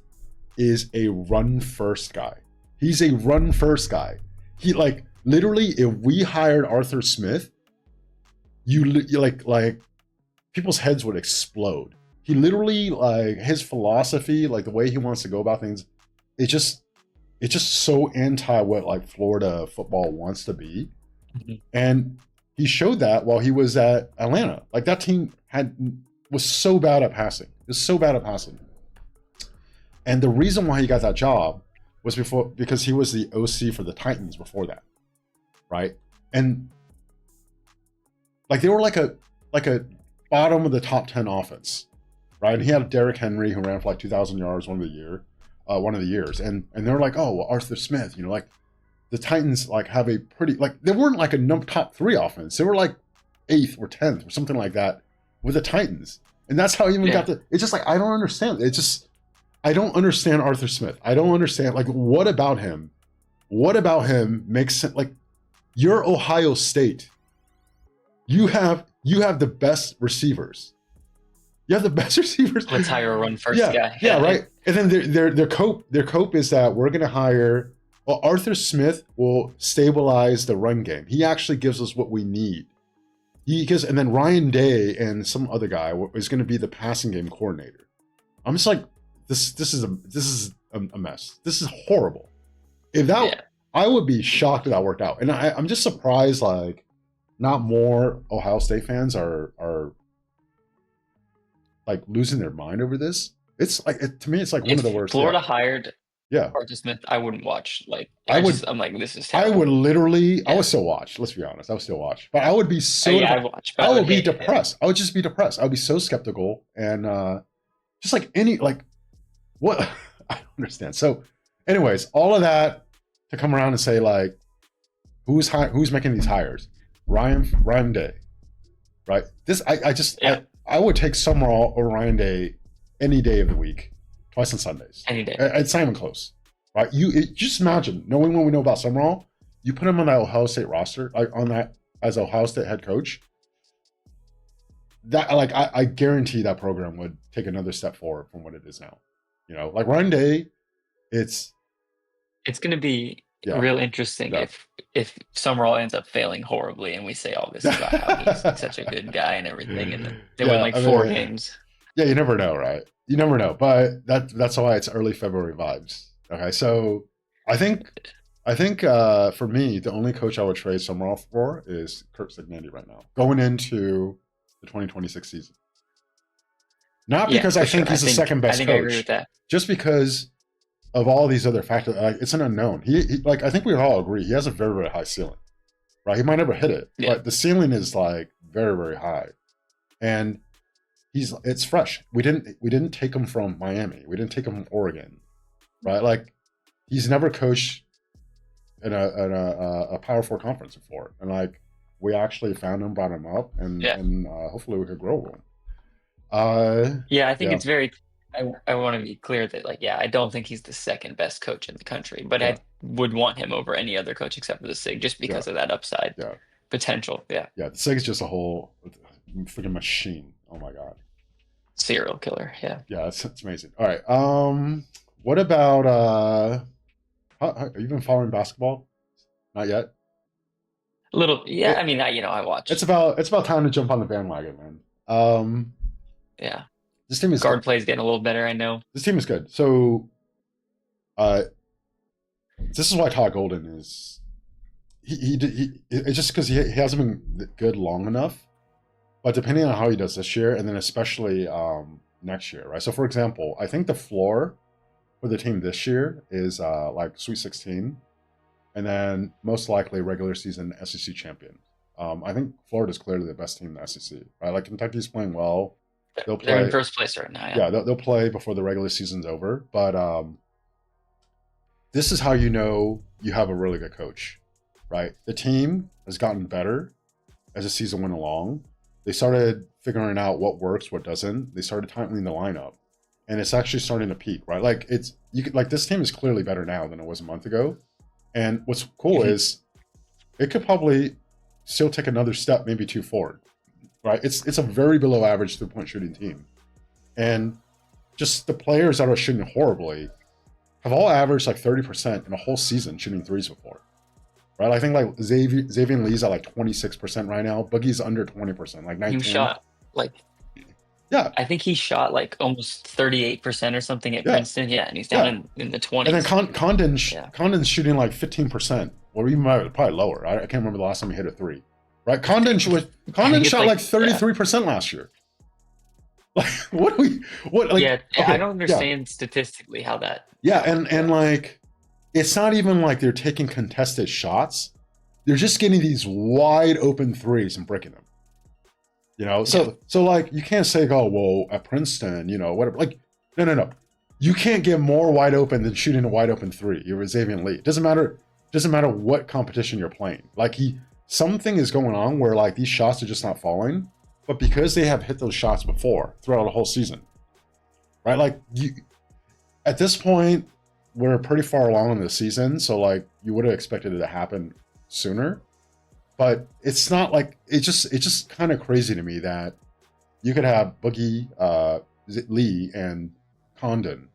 is a run first guy. He's a run first guy. He like literally, if we hired Arthur Smith, you like people's heads would explode. He literally like his philosophy, like the way he wants to go about things, it's just so anti what like Florida football wants to be. Mhm. And he showed that while he was at Atlanta. Like that team was so bad at passing. It was so bad at passing. And the reason why he got that job was because he was the OC for the Titans before that, right? And like they were like a bottom of the top 10 offense, right? And he had Derrick Henry who ran for like 2,000 yards one of the years, and they're like, oh, well, Arthur Smith, like the Titans like have a pretty like they weren't like a top 3 offense. They were like 8th or 10th or something like that with the Titans, and that's how he even got the. It's just like I don't understand. I don't understand Arthur Smith. I don't understand like what about him makes sense? Like you're Ohio State. You have the best receivers. You have the best receivers. Let's hire a run first guy. Yeah, right. And then their cope is that we're going to hire. Well, Arthur Smith will stabilize the run game. He actually gives us what we need. And then Ryan Day and some other guy is going to be the passing game coordinator. I'm just like, this is a mess. This is horrible. I would be shocked if that worked out. And I'm just surprised like not more Ohio State fans are like losing their mind over this. It's like to me, it's like one of the worst. Florida hired Yeah. Arthur Smith, I wouldn't watch. Like I'm like, this is I terrible. would literally, I would still watch. Let's be honest, I would still watch, but I would be so. I watch. But I would be hate it, depressed. I would just be depressed. I would be so skeptical and just like what I don't understand. So, anyways, all of that to come around and say like, who's making these hires? Ryan Day, right? This I would take Summerall or Ryan Day any day of the week twice on Sundays. Any day. It's not even close, right? Just imagine knowing what we know about Summerall. You put him on that Ohio State roster, like on that as Ohio State head coach. That like I guarantee that program would take another step forward from what it is now. You know, like Ryan Day, it's going to be real interesting if Summerall ends up failing horribly, and we say all this about how he's such a good guy and everything, and then they win like 4 games. Yeah, you never know, right? You never know, but that's why it's early February vibes. Okay, so I think for me, the only coach I would trade Summerall for is Kurt Cignetti right now, going into the 2026 season. Not because I think he's the second best coach. I agree with that. Just because of all these other factors. It's an unknown. He like I think we all agree he has a very, very high ceiling. Right? He might never hit it, but the ceiling is like very, very high. And it's fresh. We didn't take him from Miami. We didn't take him from Oregon. Right? Like he's never coached in a Power 4 conference before. And like we actually found him, brought him up, and hopefully we could grow him. I think it's very. I want to be clear that I don't think he's the second best coach in the country, but I would want him over any other coach except for the SIG, just because of that upside potential. Yeah, the SIG is just a whole freaking machine. Oh my god, serial killer. Yeah, it's amazing. All right, what about have you been following basketball? Not yet. A little, yeah. I mean, I watch. It's about time to jump on the bandwagon, man. Yeah. This team is guard play's getting a little better. I know this team is good. So, this is why Todd Golden is. It's just because he hasn't been good long enough. But depending on how he does this year, and then especially next year, right? So, for example, I think the floor for the team this year is like Sweet 16, and then most likely regular season SEC champion. I think Florida's clearly the best team in the SEC, right? Like Kentucky's playing well. They're in first place right now. Yeah, they'll play before the regular season's over. But this is how you know you have a really good coach, right? The team has gotten better as the season went along. They started figuring out what works, what doesn't. They started tightening the lineup, and it's actually starting to peak, right? Like this team is clearly better now than it was a month ago. And what's cool is it could probably still take another step, maybe 2 forward. Right, it's a very below average 3-point shooting team, and just the players that are shooting horribly have all averaged like 30% in a whole season shooting threes before. Right, I think like Xavier Lee's at like 26% right now. Boogie's under 20%, like 19. He shot like I think he shot like almost 38% or something at Princeton. Yeah, and he's down in the 20s. And then Condon's shooting like 15%, or even probably lower. I can't remember the last time he hit a three. Right, Condon shot like 33% last year. Like, I don't understand statistically how that. Yeah, and like, it's not even like they're taking contested shots; they're just getting these wide open threes and breaking them. You know, so like you can't say, oh well, at Princeton, whatever. Like, no, you can't get more wide open than shooting a wide open three. You're Xavier Lee. It doesn't matter what competition you're playing. Like something is going on where like these shots are just not falling, but because they have hit those shots before throughout a whole season, right? Like at this point, we're pretty far along in the season, so like you would have expected it to happen sooner, but it's not like it's just kind of crazy to me that you could have Boogie, Lee, and Condon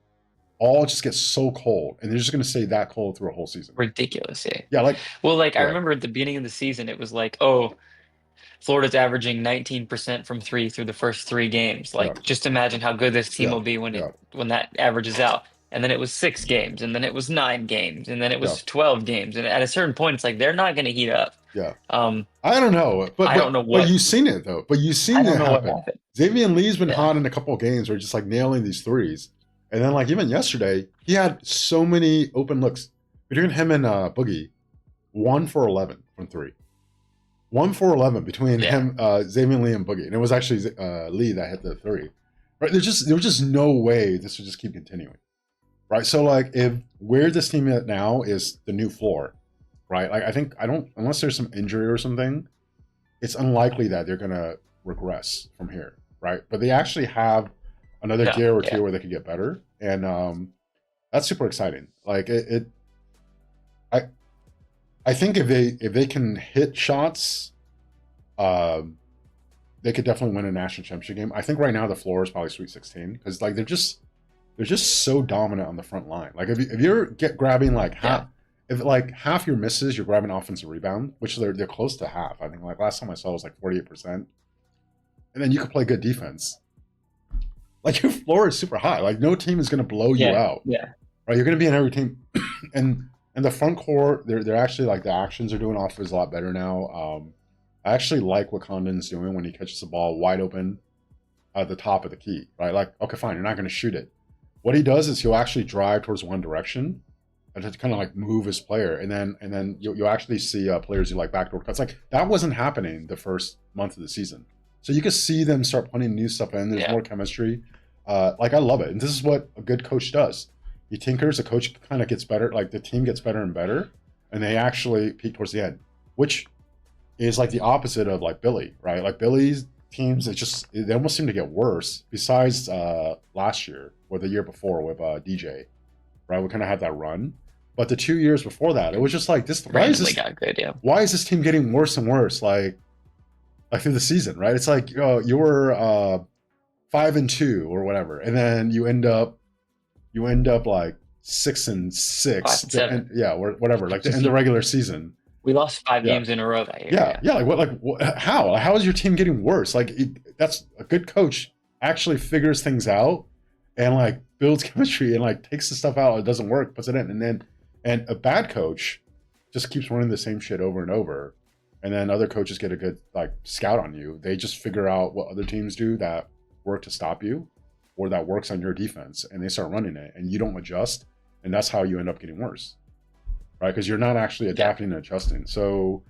all just get so cold, and they're just going to stay that cold through a whole season. Ridiculous, yeah. Yeah, like I remember at the beginning of the season, it was like, oh, Florida's averaging 19% from three through the first 3 games. Like, just imagine how good this team will be when that averages out. And then it was 6 games, and then it was 9 games, and then it was 12 games. And at a certain point, it's like they're not going to heat up. Yeah. I don't know, but I don't know what. But you've seen it though. But you've seen it happen. Xavier Lee's been hot in a couple of games where just like nailing these threes. And then, like, even yesterday, he had so many open looks between him and Boogie. 1 for 11 from 3. 1 for 11 between him, Xavier Lee, and Boogie. And it was actually Lee that hit the 3. Right? There was just no way this would just keep continuing. Right? So, like, if where this team is now is the new floor, right? Like, unless there's some injury or something, it's unlikely that they're going to regress from here. Right? But they actually have another No, gear or yeah, two where they could get better, and that's super exciting. Like I I think if they can hit shots, um, they could definitely win a national championship game. I think right now the floor is probably Sweet 16 because like they're just so dominant on the front line. Like if you're grabbing like yeah, half, if like half your misses, you're grabbing offensive rebound, which they're close to half. I think like last time I saw it was like 48%, and then you could play good defense. Like your floor is super high. Like no team is going to blow you yeah, out, yeah. right? You're going to be in every team, and the front court, they're actually like the actions are doing offense a lot better now. I actually like what Condon's doing when he catches the ball wide open at the top of the key, right? Like, okay, fine, you're not going to shoot it. What he does is he'll actually drive towards one direction and to kind of like move his player, and then you'll actually see players who like backdoor cuts. Like that wasn't happening the first month of the season, so you could see them start putting new stuff in. There's Yeah. more chemistry. Like I love it, and this is what a good coach does. He tinkers. The coach kind of gets better. Like the team gets better and better, and they actually peak towards the end, which is like the opposite of like Billy, right? Like Billy's teams, they almost seem to get worse. Besides last year or the year before with DJ, right? We kind of had that run, but the 2 years before that, it was just like this. Randomly got good, yeah. Why is this team getting worse and worse? Like through the season, right? It's like you were 5-2 or whatever, and then you end up like 6-6, 5-7. yeah, or whatever, like the end of the regular season. We lost 5 Yeah. games in a row that year. Yeah. Like how is your team getting worse? Like that's a good coach actually figures things out and like builds chemistry and like takes the stuff out that doesn't work, puts it in, and a bad coach just keeps running the same shit over and over, and then other coaches get a good like scout on you. They just figure out what other teams do that work to stop you, or that works on your defense, and they start running it, and you don't adjust, and that's how you end up getting worse, right? Because you're not actually adapting and adjusting. So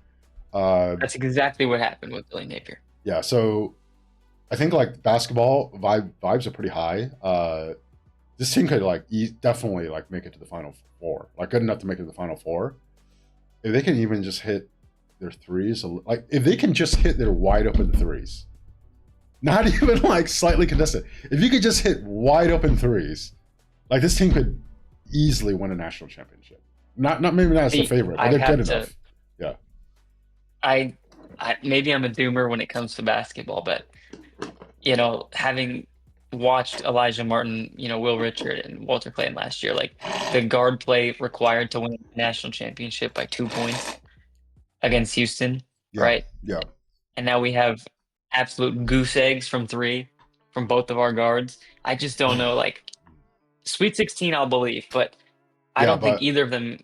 That's exactly what happened with Billy Napier. yeah, so I think like basketball vibes are pretty high. This team could like definitely like make it to the final four, like good enough to make it to the final four. If they can even just hit their threes, like if they can just hit their wide open threes, not even like slightly contested. If you could just hit wide open threes, like this team could easily win a national championship. Not maybe not as the favorite, but they're good enough. Yeah. I maybe I'm a doomer when it comes to basketball, but having watched Elijah Martin, Will Richard and Walter Clayton last year, like the guard play required to win a national championship by 2 points against Houston, Yeah. right? Yeah. And now we have absolute goose eggs from 3 from both of our guards. I just don't know, like Sweet 16 I'll believe, but I don't think either of them,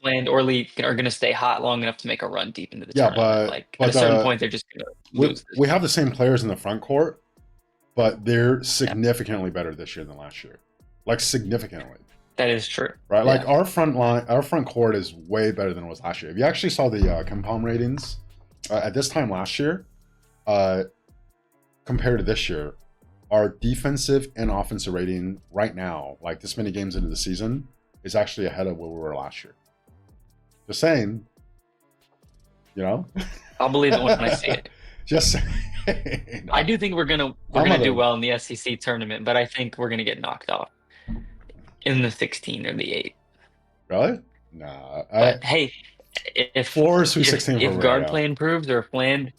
Land or Lee are going to stay hot long enough to make a run deep into the tournament. But at a certain point, they're just going to lose. We have the same players in the front court, but they're significantly better this year than last year. Like significantly. That is true. Right? Yeah. Like our front court is way better than it was last year. If you actually saw the KenPom ratings at this time last year, compared to this year, our defensive and offensive rating right now, like this many games into the season, is actually ahead of where we were last year. Just saying, I'll believe it when I see it. Just saying. I do think we're gonna do well in the SEC tournament, but I think we're gonna get knocked off in the 16 or the 8. Really? Nah. But hey, if floor is 16, if guard play improves or if Land,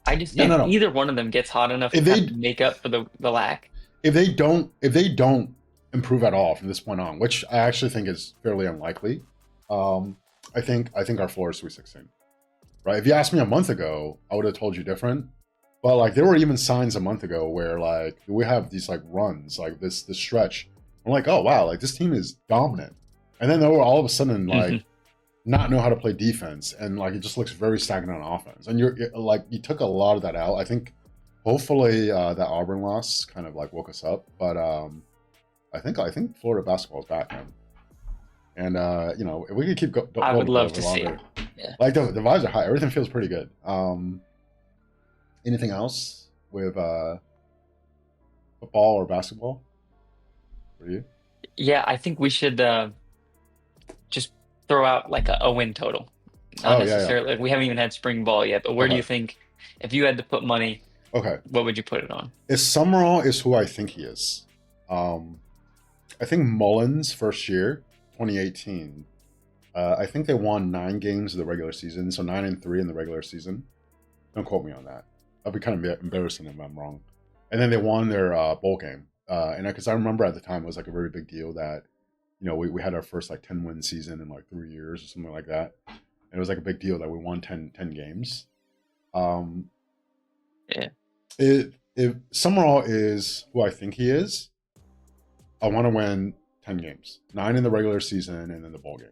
I just think either one of them gets hot enough to make up for the lack. If they don't improve at all from this point on, which I actually think is fairly unlikely, I think our floor is Sweet 16. Right? If you asked me a month ago, I would have told you different. But like there were even signs a month ago where like we have these like runs, like this stretch. I'm like, oh wow, like this team is dominant. And then they were all of a sudden like not know how to play defense, and like it just looks very stagnant on offense. And you're like you took a lot of that out. I think hopefully that Auburn loss kind of like woke us up. But I think Florida basketball is back, man. And if we could keep going, I would love to see it. Yeah. Like the vibes are high. Everything feels pretty good. Anything else with football or basketball for you? Yeah, I think we should just throw out like a win total. Not necessarily. Like, we haven't even had spring ball yet, but where do you think, if you had to put money Okay. What would you put it on? Is Summerall is who I think he is. I think Mullins first year, 2018. I think they won 9 games of the regular season, so 9-3 in the regular season. Don't quote me on that. I'll be kind of embarrassing if I'm wrong. And then they won their bowl game, and because I remember at the time it was like a very big deal that we had our first like 10-win season in like 3 years or something like that. And it was like a big deal that we won 10 games. Yeah. If Summerall is who I think he is, I want to win 10 games, 9 in the regular season, and then the bowl game.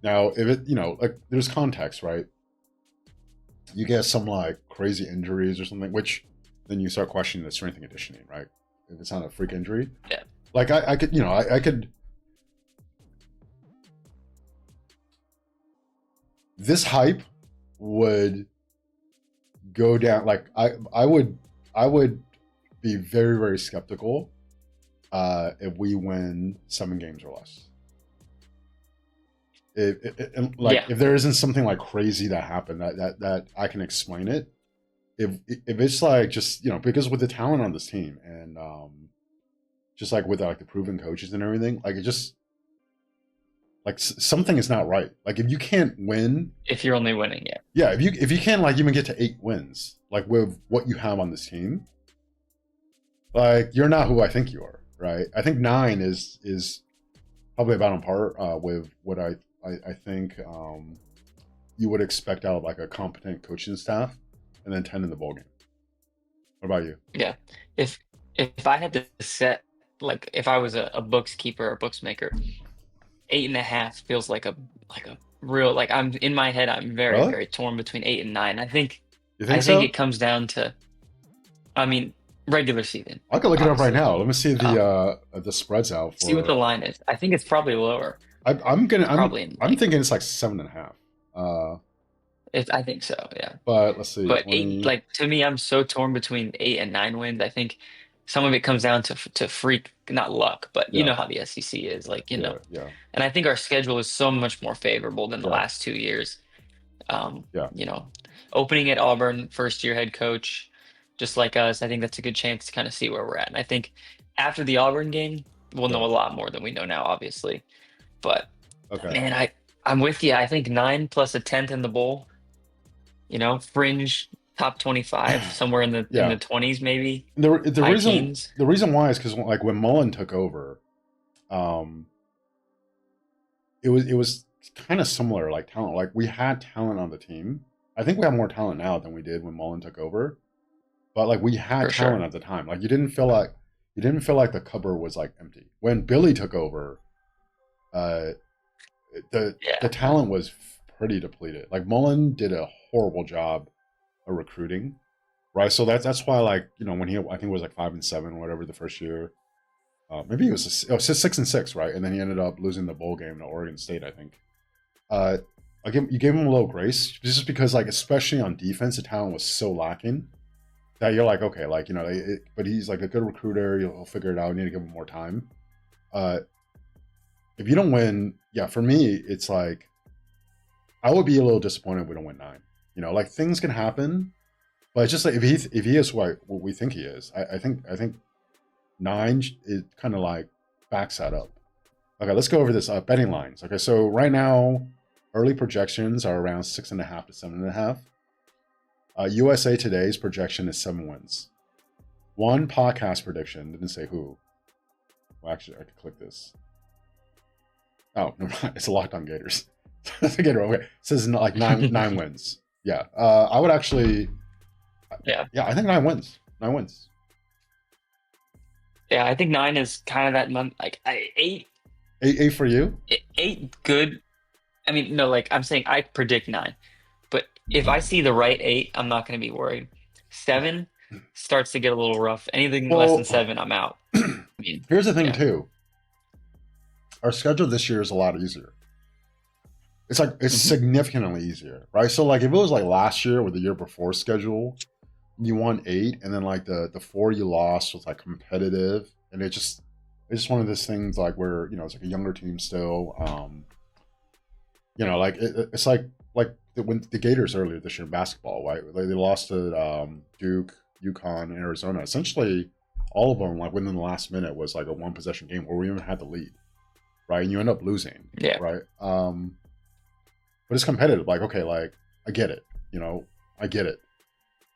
Now, if it, like there's context, right? You get some like crazy injuries or something, which then you start questioning the strength and conditioning, right? If it's not a freak injury. Yeah. Like I could, I could. This hype would go down. Like I would be very, very skeptical if we win 7 games or less. If there isn't something like crazy that happened that I can explain it. If it's like just because with the talent on this team and just like with like the proven coaches and everything, like it just like something is not right. Like if you can't win, if you're only winning, yeah. If you can't like even get to 8 wins, like with what you have on this team, like you're not who I think you are, right? I think 9 is probably about on par with what I think you would expect out of like a competent coaching staff, and then 10 in the bowl game. What about you? Yeah. If I had to set, like if I was a books keeper or books maker, 8.5 feels like a real, like I'm in my head, I'm very, Really? very torn between 8 and 9. I think You think so? think it comes down to, I mean, regular season. I can look it up right obviously. now. Let me see the spreads out for. See what the line is. I think it's probably lower. I'm Probably thinking it's like 7.5. I think so, yeah. But let's see. But 20. 8, like to me, I'm so torn between 8 and 9 wins. I think some of it comes down to freak, not luck, but you Yeah. know how the SEC is, like Yeah. And I think our schedule is so much more favorable than the Yeah. last 2 years. Yeah. Opening at Auburn, first year head coach, just like us, I think that's a good chance to kind of see where we're at. And I think after the Auburn game, we'll know a lot more than we know now, obviously. But Okay. man, I'm with you. I think 9 plus a 10th in the bowl, fringe top 25, somewhere in the Yeah. 20s maybe. The High reason teens. the reason why is because like when Mullen took over, it was kind of similar, like talent. Like we had talent on the team. I think we have more talent now than we did when Mullen took over. But like we had For talent sure. at the time. Like you didn't feel like the cupboard was like empty. When Billy took over, the Yeah. talent was pretty depleted. Like Mullen did a horrible job of recruiting, right? So that's why like when he I think it was like 5-7 or whatever the first year. Maybe it was 6-6, right? And then he ended up losing the bowl game to Oregon State, I think. You gave him a little grace just because like especially on defense, the talent was so lacking that you're like, okay, like but he's like a good recruiter. He'll figure it out. You need to give him more time. If you don't win, yeah, for me, it's like I would be a little disappointed if we don't win 9. Like things can happen, but it's just like if he is what we think he is, I think 9 it kind of like backs that up. Okay, let's go over this betting lines. Okay, so right now, early projections are around 6.5 to 7.5. USA Today's projection is 7 wins. One podcast prediction didn't say who. Well, actually, I could click this. Oh, no, it's a Locked On Gators. Okay, it says like 9 wins. Yeah, I would actually. Yeah. Yeah, I think 9 wins. 9 wins. Yeah, I think 9 is kind of that month. Like 8. 8 for you? 8 good. I mean, no, like I'm saying I predict 9. But if I see the right 8, I'm not going to be worried. 7 starts to get a little rough. Anything less than 7, I'm out. I mean, here's the thing too. Our schedule this year is a lot easier. It's like it's significantly easier, right? So like if it was like last year or the year before schedule, you won 8, and then like the 4 you lost was like competitive, and it's just one of those things like where it's like a younger team still. Like it's like when the Gators earlier this year in basketball, right? Like they lost to Duke, UConn, and Arizona. Essentially, all of them like within the last minute was like a one possession game where we even had the lead, right? And you end up losing, Yeah. right? But it's competitive. Like okay, like I get it, I get it.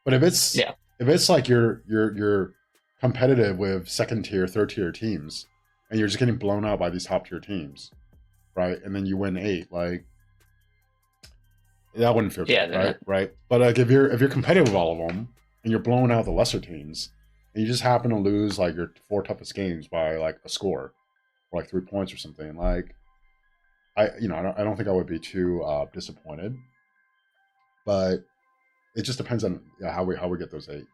But Yeah. if it's like you're competitive with second tier, third tier teams, and you're just getting blown out by these top tier teams, right? And then you win 8, like that wouldn't feel Yeah. good, right? Right. But like if you're competitive with all of them and you're blowing out the lesser teams, and you just happen to lose like your 4 toughest games by like a score or like 3 points or something, like I don't think I would be too disappointed. But it just depends on how we get those 8.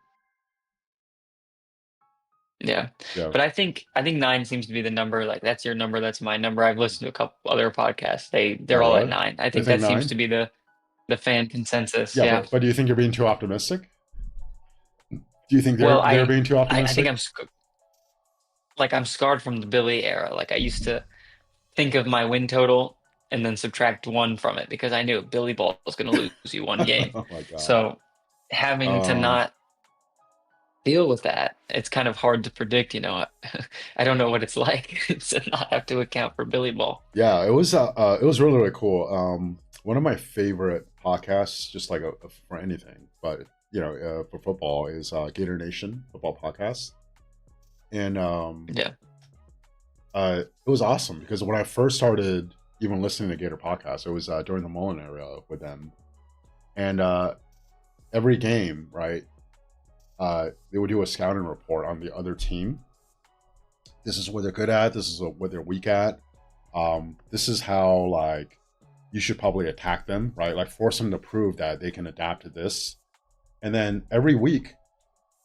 Yeah. Yeah. But I think 9 seems to be the number. Like that's your number, that's my number. I've listened to a couple other podcasts. They're Oh, all at really? 9. I They think think that seems 9? to be the fan consensus. Yeah, Yeah. but do you think you're being too optimistic? Do you think Well, they're being too I think optimistic? I'm scarred from the Billy era. Like I used to think of my win total and then subtract 1 from it because I knew Billy Ball was going to lose you 1 game. Oh my god. So having to Uh, not deal with that, it's kind of hard to predict, I don't know what it's like to not have to account for Billy Ball. yeah, it was really really cool. One of my favorite podcasts, just like for anything, but for football is Gator Nation football podcast, and Yeah. it was awesome because when I first started even listening to Gator podcast, it was during the Mullen era with them, and every game, right? They would do a scouting report on the other team. This is what they're good at. This is what they're weak at. This is how like you should probably attack them, right? Like force them to prove that they can adapt to this. And then every week,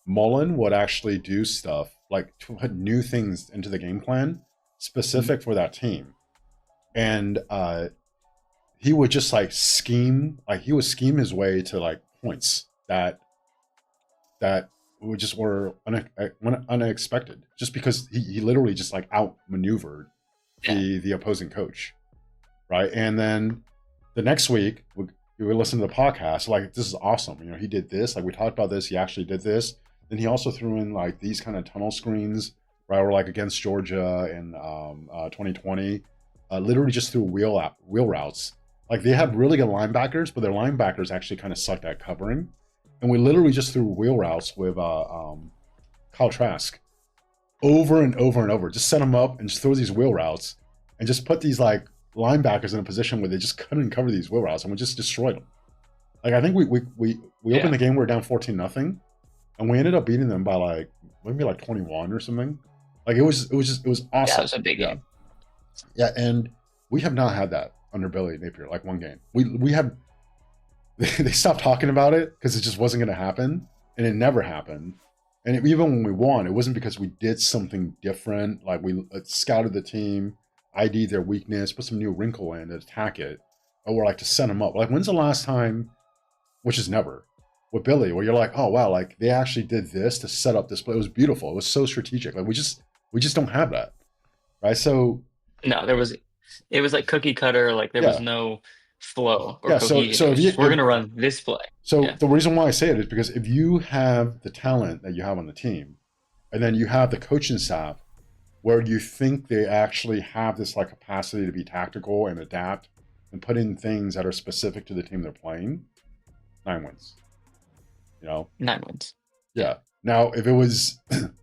Mullen would actually do stuff like to put new things into the game plan specific for that team. And he would just like he would scheme his way to like points that were unexpected just because he literally just like outmaneuvered the opposing coach, right? And then the next week we would listen to the podcast like this is awesome, he did this, like we talked about this, he actually did this. Then he also threw in like these kind of tunnel screens, right? Or like against Georgia in 2020, literally just threw wheel routes. Like they had really good linebackers, but their linebackers actually kind of sucked at covering. And we literally just threw wheel routes with Kyle Trask over and over and over. Just set them up and just throw these wheel routes and just put these like linebackers in a position where they just couldn't cover these wheel routes, and we just destroyed them. Like I think we opened the game, we were down 14-0, and we ended up beating them by like maybe like 21 or something. Like it was awesome. Yeah, it was a big game. Yeah, and we have not had that under Billy Napier. Like one game, we have. They stopped talking about it because it just wasn't going to happen, and it never happened. And even when we won, it wasn't because we did something different. Like we scouted the team, ID'd their weakness, put some new wrinkle in to attack it, or like to set them up. Like when's the last time, which is never, with Billy, where you're like, oh wow, like they actually did this to set up this play. It was beautiful. It was so strategic. Like we just don't have that, right? So No, it was like cookie cutter. Like there was no flow or cohesion. So we're going to run this play. So the reason why I say it is because if you have the talent that you have on the team, and then you have the coaching staff where you think they actually have this like capacity to be tactical and adapt and put in things that are specific to the team they're playing, 9 wins. 9 wins. Yeah. Now, if it was,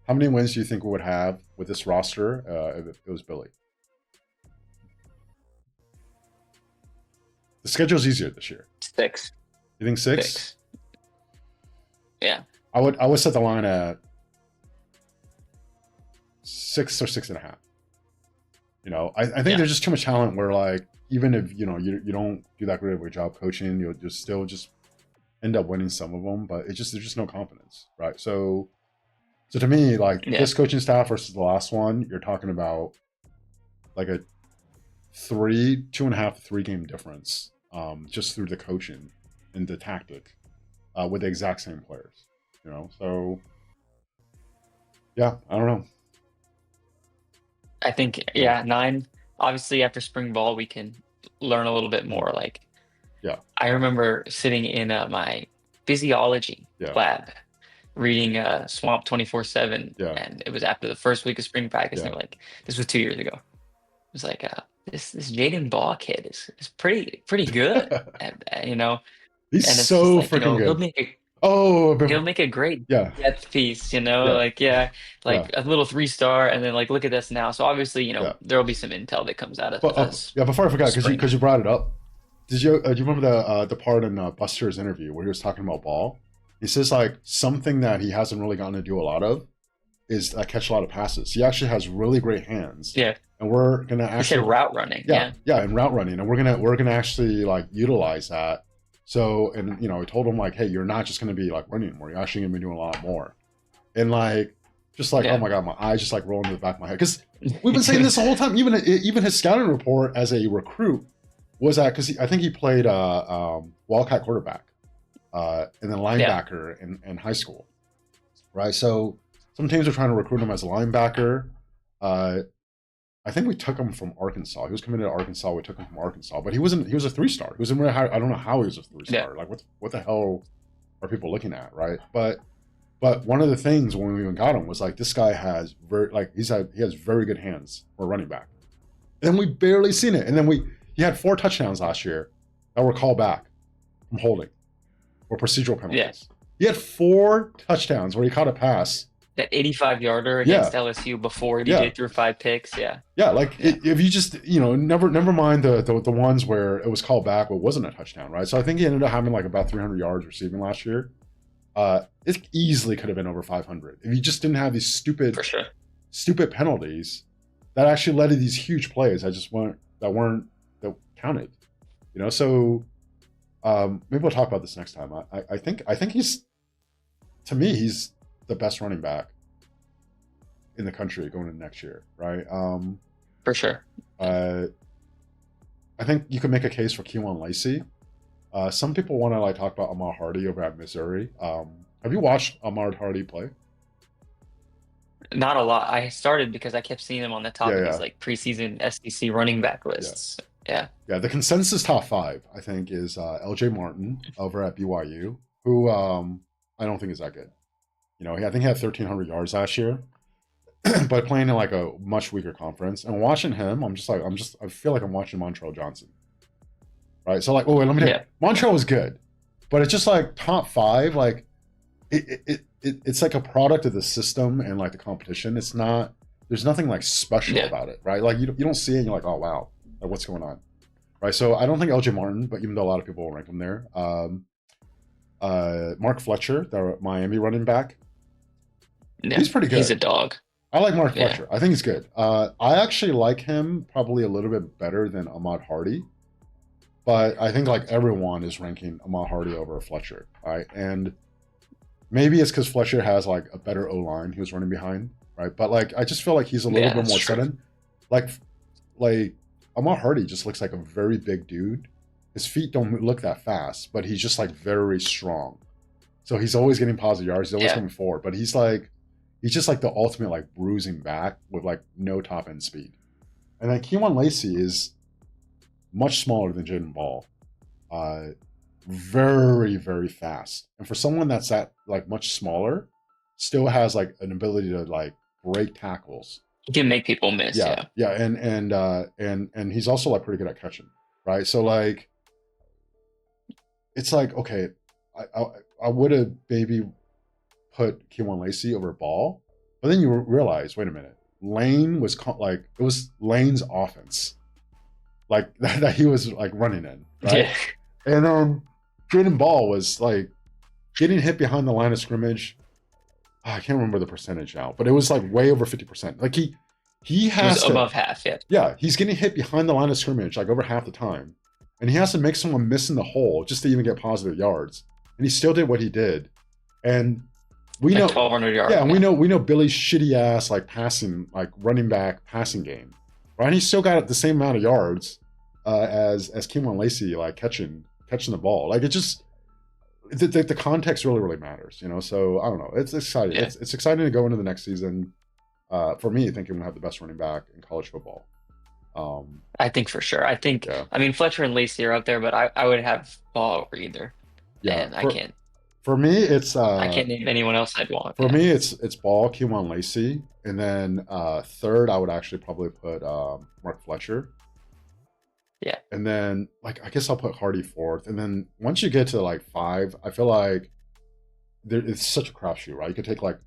how many wins do you think we would have with this roster if it was Billy? The schedule's easier this year. 6. You think 6? 6. Yeah. I would set the line at 6 or 6.5. I think there's just too much talent where like even if you don't do that great of a job coaching, you'll just still just end up winning some of them, but there's just no confidence, right? So to me, like this coaching staff versus the last one, you're talking about like a 2.5 to 3 game difference, just through the coaching and the tactic, with the exact same players, So yeah, I don't know. I think 9. Obviously, after spring ball, we can learn a little bit more. Like Yeah. I remember sitting in my physiology Yeah. lab reading Swamp 24/7, Yeah. and it was after the first week of spring practice, and Yeah. they were like, this was 2 years ago. It was like, this Jaden Ball kid is pretty good, He's and it's just so like, freaking he'll good. make a Oh, he'll make a great yeah. depth piece, Yeah. like, yeah, Yeah. like a little 3-star, and then like look at this now. So obviously, Yeah. there'll be some intel that comes out of But yeah, before I forgot, spring. because you brought it up, do you remember the part in Buster's interview where he was talking about Ball? He says like something that he hasn't really gotten to do a lot of is catch a lot of passes. He actually has really great hands, Yeah, and we're gonna he said actually route running. yeah, Yeah, yeah, and route running, and we're gonna actually like utilize that. So, and I told him like, hey, you're not just gonna be like running more. You're actually gonna be doing a lot more. And like, just like, oh yeah, my god, my eyes just like roll into the back of my head because we've been saying this the whole time. Even his scouting report as a recruit was that because I think he played Wildcat quarterback and then yeah. linebacker in high school, right? So some teams are trying to recruit him as a linebacker. Uh, I think we took him from Arkansas. He was committed to Arkansas. We took him from Arkansas, but he wasn't. He was a 3-star. He was in really high. I don't know how he was a 3-star. Yeah. Like what the hell are people looking at, right? But one of the things when we even got him was like this guy has he has very good hands for a running back. And we barely seen it. And then he had 4 touchdowns last year that were called back from holding or procedural Yeah. penalties. He had 4 touchdowns where he caught a pass. That 85-yarder Yeah. against LSU before DJ Yeah. threw 5 picks. Yeah. Yeah, like Yeah. if you just never mind the ones where it was called back but wasn't a touchdown, right? So I think he ended up having like about 300 yards receiving last year. It easily could have been over 500 if you just didn't have these For sure. stupid penalties that actually led to these huge plays that counted. So maybe we'll talk about this next time. I think he's, to me, he's the best running back in the country going into next year, right? For sure. I think you could make a case for Keelan Lacey. Some people want to like talk about Ahmad Hardy over at Missouri. Have you watched Ahmad Hardy play? Not a lot. I started because I kept seeing him on the top of Yeah. these like preseason SEC running back lists. Yeah. Yeah, the consensus top 5, I think, is LJ Martin over at BYU, who I don't think is that good. I think he had 1,300 yards last year, but playing in like a much weaker conference. And watching him, I feel like I'm watching Montrell Johnson. Right? So like, oh, wait, let me Montrell was good, but it's just like top 5, like it's like a product of the system and like the competition. It's not, there's nothing like special about it, right? Like you don't see it and you're like, oh wow, like what's going on, right? So I don't think LJ Martin, but even though a lot of people will rank him there, Mark Fletcher, the Miami running back, he's pretty good. He's a dog. I like Mark Fletcher. I think he's good. I actually like him probably a little bit better than Ahmad Hardy, but I think like everyone is ranking Ahmad Hardy over Fletcher, right? And maybe it's because Fletcher has like a better O-line he was running behind, right? But like I just feel like he's a little bit more sudden. Like Ahmad Hardy just looks like a very big dude. His feet don't look that fast, but he's just like very strong. So he's always getting positive yards. He's always coming forward, but he's just like the ultimate like bruising back with like no top end speed. And then Keelan Lacey is much smaller than Jaden Ball. Very, very fast. And for someone that's that like much smaller, still has like an ability to like break tackles. He can make people miss. Yeah. And he's also like pretty good at catching, right? So like, it's like, okay, I would have maybe put Keelan Lacey over Ball, but then you realize, wait a minute, Lane was like, it was Lane's offense, like that he was like running in, right? Yeah. And then Jaden Ball was like getting hit behind the line of scrimmage. I can't remember the percentage now, but it was like way over 50%. Like he has above half. Yeah. Yeah, he's getting hit behind the line of scrimmage like over half the time, and he has to make someone miss in the hole just to even get positive yards. And he still did what he did, and we know 1,200 yards. Yeah, and we know Billy's shitty ass like passing, like running back passing game, right? And he still got the same amount of yards as Keelan Lacey, like catching the ball. Like it just the context really matters, So I don't know. It's exciting. Yeah. It's exciting to go into the next season. For me, thinking we have the best running back in college football. I think for sure. Yeah, I mean, Fletcher and Lacey are up there, but I would have Ball over either. yeah. And For me, it's I can't name anyone else I'd want. for Yeah. me it's Ball, Kewan Lacey, and then third I would actually probably put Mark Fletcher. Yeah. And then like I guess I'll put Hardy fourth. And then once you get to like five, I feel like it's such a crapshoot, right? You could take like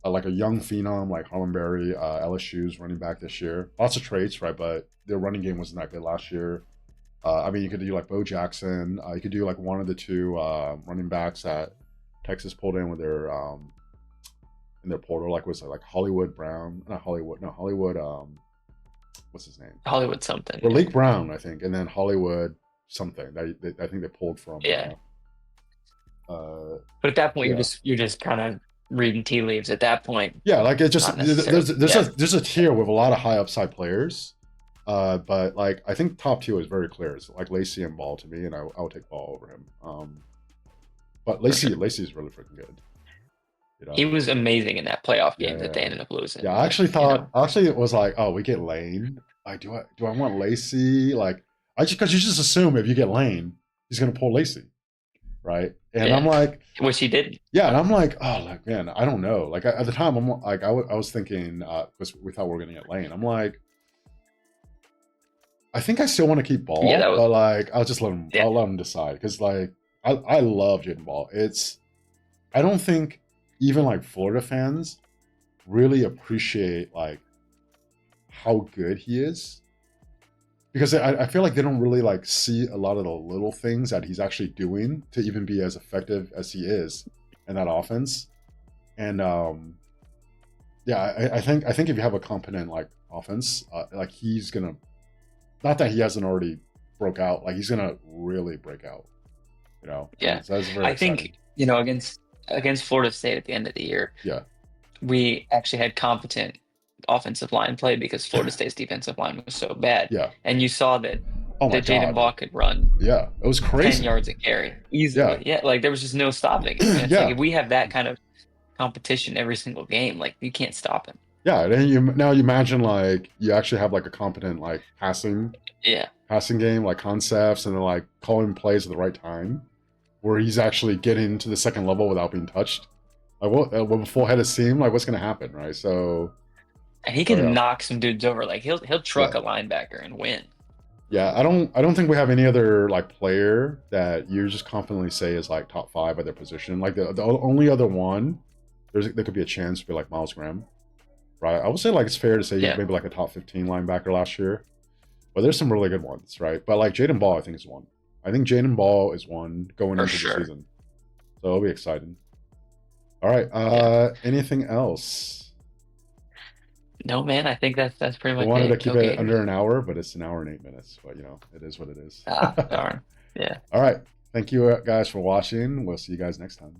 a young phenom like Harlem Berry, LSU's running back this year. Lots of traits, right? But their running game wasn't that good last year. I mean, you could do like Bo Jackson. You could do like one of the two running backs that Texas pulled in with their in their portal. Like was it like Hollywood Brown? Not Hollywood. No, Hollywood. What's his name? Hollywood something. Or Lake Brown, I think, and then Hollywood something. I think they pulled from. Yeah. Uh, But at that point, yeah. you're just kind of reading tea leaves. At that point, Yeah, like it just not necessarily. Yeah. there's a tier with a lot of high upside players, but like I think top two is very clear. It's like Lacey and Ball to me, and I would take Ball over him. But sure. Lacey's really freaking good. You know, He was amazing in that playoff game that they yeah. ended up losing. Yeah, I actually You thought know, actually it was like, oh, we get Lane. Like, do I want Lacey? Like, I just because you just assume if you get Lane, he's gonna pull Lacey, right? And I'm yeah, like, which he did. yeah, and I'm like, oh, like man, I don't know. Like at the time, I'm like, I was thinking because we thought we were gonna get Lane. I'm like, I think I still want to keep Yeah, Ball, that was. but like I'll just let him. Yeah, I'll let him decide because like I love Jaden Ball. I don't think even like Florida fans really appreciate like how good he is because I feel like they don't really like see a lot of the little things that he's actually doing to even be as effective as he is in that offense. And yeah, I think if you have a competent like offense, like he's gonna not that he hasn't already broke out, like he's gonna really break out. You know, yeah. so that's very I exciting. think against Florida State at the end of the year, Yeah, we actually had competent offensive line play because Florida State's defensive line was so bad, yeah. and you saw that Oh my Jaden god. Ball could run Yeah, it was 10 crazy. yards a carry Yeah, easily. Yeah, like there was just no stopping him. And it's like yeah, if we have that kind of competition every single game, like you can't stop him. yeah. And then you imagine like you actually have like a competent like Yeah, passing game, like concepts, and then like calling plays at the right time, where he's actually getting to the second level without being touched. Like what with a full head of steam, like what's gonna happen, right? and he So can yeah, knock some dudes over. Like he'll truck yeah, a linebacker and win. yeah. I don't think we have any other like player that you just confidently say is like top five at their position. Like the only other one, there could be a chance to be like Miles Graham, right? I would say like it's fair to say he's Yeah, maybe like a top 15 linebacker last year. But there's some really good ones, right? But like Jaden Ball, I think is one. I think Jaden Ball is one going for into the sure. season, so it'll be exciting. All right. Yeah. Anything else? No, man, I think that's pretty We much wanted to it. keep No it under gators. an hour, but it's an hour and 8 minutes. But you know, it is what it is. Ah, darn. Yeah. All right. Thank you guys for watching. We'll see you guys next time.